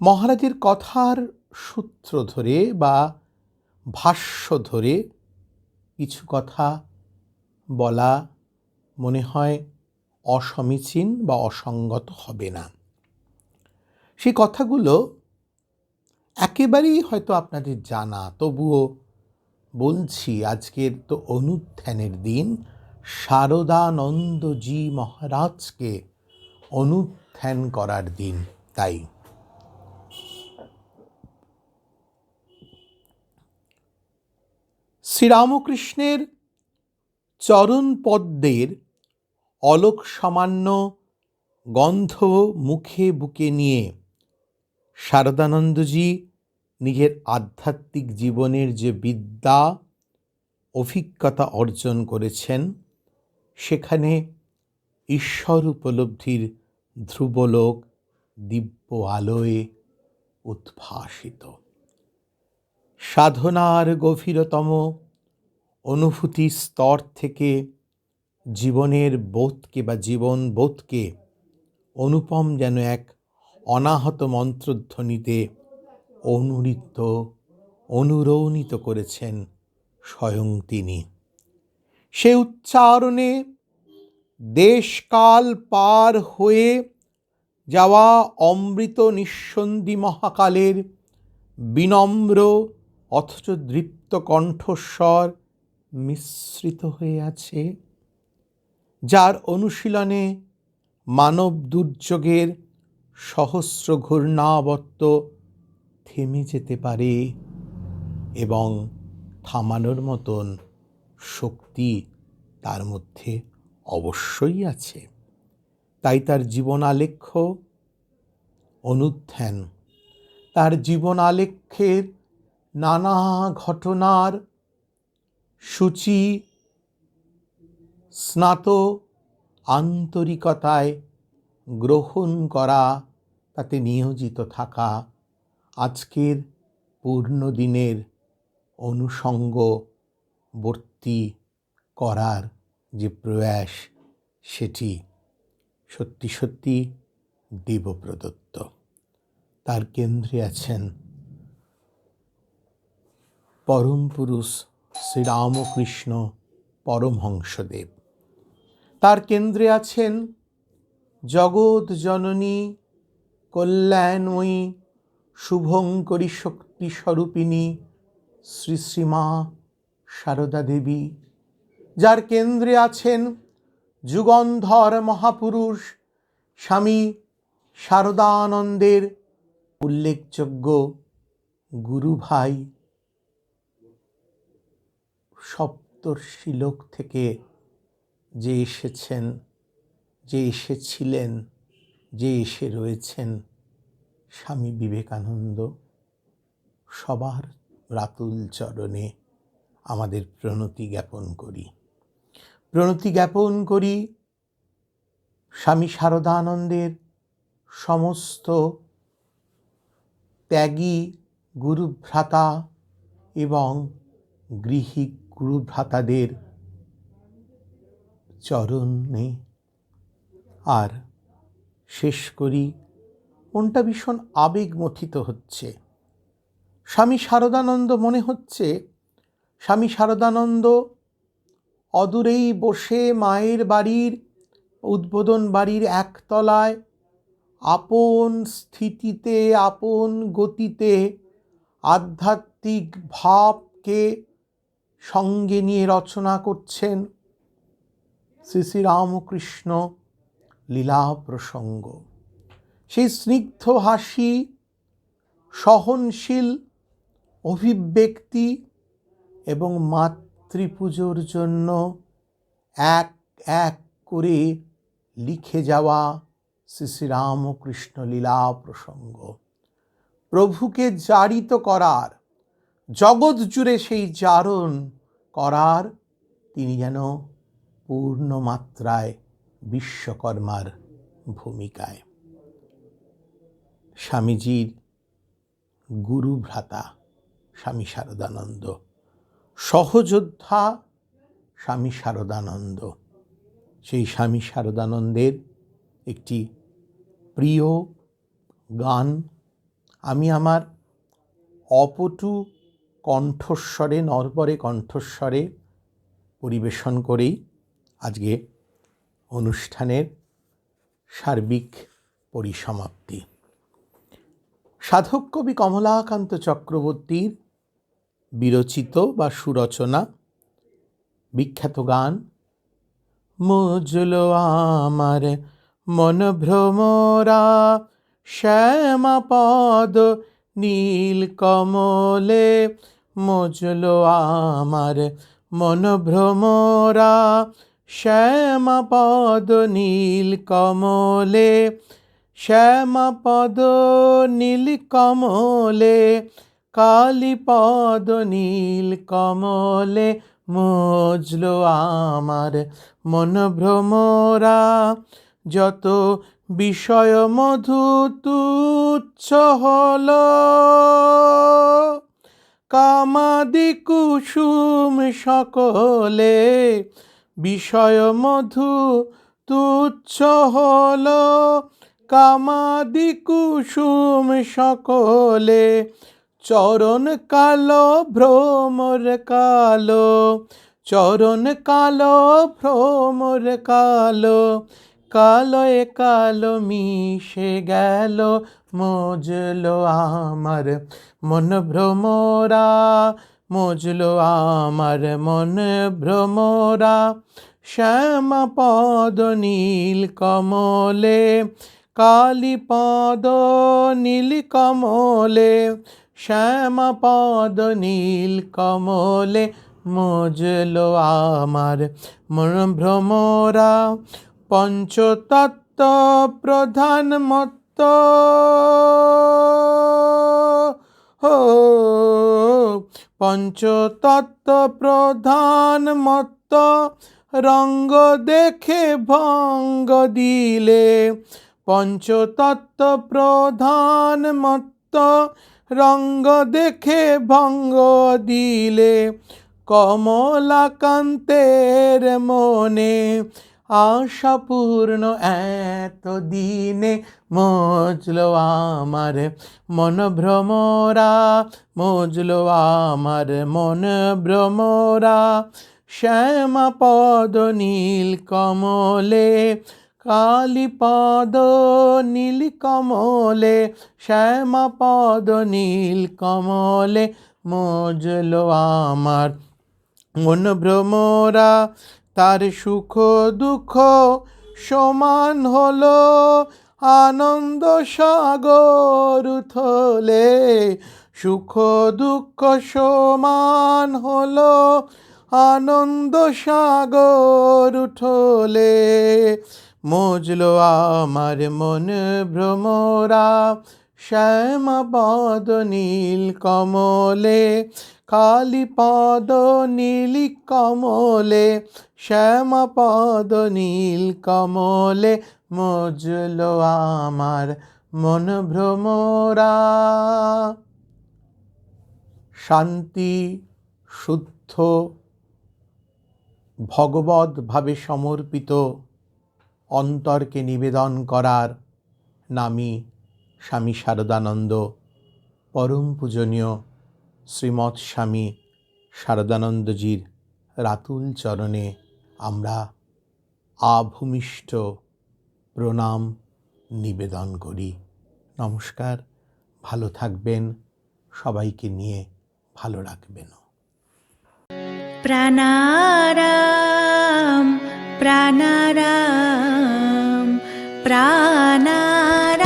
মহারাজের কথার সূত্র ধরে বা ভাষ্য ধরে কিছু কথা বলা মনে হয় অসমীচীন বা অসঙ্গত হবে না। সেই কথাগুলো একেবারেই হয়তো আপনাদের জানা, তবুও বলছি, আজকের তো অনুধ্যানের দিন, শারদানন্দজি মহারাজকে অনুধ্যান করার দিন। তাই শ্রীরামকৃষ্ণের চরণ পদ্মের অলোক সামান্য গন্ধ মুখে বুকে নিয়ে শারদানন্দজি নিজের আধ্যাত্মিক জীবনের যে বিদ্যা অভিজ্ঞতা অর্জন করেছেন, সেখানে ঈশ্বর উপলব্ধির ধ্রুবলোক দিব্য আলোয় উদ্ভাসিত। সাধনার গভীরতম অনুভূতি স্তর থেকে জীবনের বোধকে বা জীবন বোধকে অনুপম যেন এক অনাহত মন্ত্রধ্বনিতে অনুরণিত করেছেন স্বয়ং তিনি। সে উচ্চারণে দেশকাল পার হয়ে যাওয়া অমৃত নিঃসন্দি মহাকালের বিনম্র অথচ দৃপ্ত কণ্ঠস্বর মিশ্রিত হয়ে আছে, যার অনুশীলনে মানব দুর্যোগের সহস্র ঘূর্ণাবর্ত থেমে যেতে পারে এবং থামানোর মতন শক্তি তার মধ্যে অবশ্যই আছে। তাই তার জীবন আলেখ্য অনুধ্যান, তার জীবন আলেখ্যের নানা ঘটনার সূচি স্নাত আন্তরিকতায় গ্রহণ করা, তাতে নিয়োজিত থাকা, আজকের পূর্ণদিনের অনুষঙ্গবর্তী করার যে প্রয়াস, সেটি সত্যি সত্যি দেবপ্রদত্ত। তার কেন্দ্রে আছেন পরম পুরুষ শ্রীরামকৃষ্ণ পরমহংসদেব। তার কেন্দ্রে আছেন জগৎ জননী কল্যাণময়ী শুভঙ্করী শক্তি স্বরূপিণী শ্রী শ্রীমা সারদা দেবী, যার কেন্দ্রে আছেন যুগন্ধর মহাপুরুষ স্বামী শারদানন্দের উল্লেখযোগ্য গুরু ভাই, সপ্তর্ষিলোক থেকে যে এসেছেন, যে এসেছিলেন, যে এসে রয়েছেন, স্বামী বিবেকানন্দ। সবার রাতুল চরণে আমাদের প্রণতি জ্ঞাপন করি। স্বামী শারদানন্দের সমস্ত ত্যাগী গুরুভ্রাতা এবং গৃহী গুরুভ্রাতাদের চরণে। আর শেষ করি, মনটা ভীষণ আবেগমথিত হচ্ছে। স্বামী শারদানন্দ, মনে হচ্ছে স্বামী শারদানন্দ অদূরেই বসে মায়ের বাড়ির উদ্বোধন বাড়ির একতলায় আপন স্থিতিতে, আপন গতিতে আধ্যাত্মিক ভাবকে সঙ্গে নিয়ে রচনা করছেন শ্রী শ্রী রামকৃষ্ণ লীলা প্রসঙ্গ। সেই স্নিগ্ধ হাসি, সহনশীল অভিব্যক্তি এবং মাতৃপুজোর জন্য এক এক করে লিখে যাওয়া শ্রী শ্রীরামকৃষ্ণ লীলা প্রসঙ্গ, প্রভুকে জারিত করার, জগৎ জুড়ে সেই জারণ করার তিনি যেন পূর্ণ মাত্রায় বিশ্বকর্মার ভূমিকায়। স্বামীজির গুরু ভ্রাতা স্বামী শারদানন্দ, সহযোদ্ধা স্বামী শারদানন্দ, সেই স্বামী শারদানন্দের একটি প্রিয় গান আমি আমার অপটু কণ্ঠস্বরে, নরবরে কণ্ঠস্বরে পরিবেশন করেই আজকে অনুষ্ঠানের সার্বিক পরিসমাপ্তি। সাধক কবি কমলাকান্ত চক্রবর্তীর বিরচিত বা সুরচনা বিখ্যাত গান মুজলো আমার মন ভ্রমরা শ্যামা পদ নীল কমলে, মুজলো আমার মন ভ্রমরা শ্যামা পদ নীল কমলে, শ্যামা পদ নীল কমলে, কালী পদ নীল কমলে, মুজলো আমার মন ভ্রমরা, যত বিষয় মধু তুচ্ছ হল, কামাদি কুসুম সকলে, বিষয় মধু তুচ্ছ হল, কামাদি কুসুম সকলে, চরণ কালো ভ্রমর কালো, চরণ কালো ভ্রমর কালো, কালোয় কালো মিশে গেল, মুজলো আমার মন ভ্রমরা, মুজলো আমার মন ভ্রমরা, শ্যামা পদ নীল কমলে, কালী পদ নীল কমলে, শ্যামা পদ নীল কমলে, মুজলো আমার মন ভ্রমরা, পঞ্চতত্ত্ব প্রধান মত্ত, পঞ্চতত্ত্ব প্রধান মত্ত, রঙ্গ দেখে ভঙ্গ দিলে, পঞ্চতত্ত্ব প্রধান মত্ত, রঙ্গ দেখে ভঙ্গ দিলে, কমলাকান্তের মনে আশা পূর্ণ এত দিনে, মুজলো আমার মন ভ্রমরা, মুজলো আমার মন ভ্রমরা, শ্যামা পদ নীল কমলে, কালী পদ নীল কমলে, শ্যামা পদ নীল কমলে, মুজলো আমার মন ভ্রমরা, তার সুখ দুঃখ সমান হলো, আনন্দ সাগর উথলে, সুখ দুঃখ সমান হলো, আনন্দ সাগর উঠলে, মুজলো আমার মন ভ্রমরা, শ্যামা পদ নীল কমলে, কালী পদ নীল কমলে, শ্যামা পদ নীল কমলে, মুজলো আমার মন ভ্রমরা। শান্তি, শুদ্ধ, ভগবৎ ভাবে সমর্পিত অন্তরকে নিবেদন করার নামই স্বামী শারদানন্দ। পরম পূজনীয় শ্রীমৎ স্বামী শারদানন্দজির রাতুল চরণে আমরা আভূমিষ্ঠ প্রণাম নিবেদন করি। নমস্কার, ভালো থাকবেন, সবাইকে নিয়ে ভালো রাখবেন। প্রাণারাম প্রাণারাম প্রাণারাম।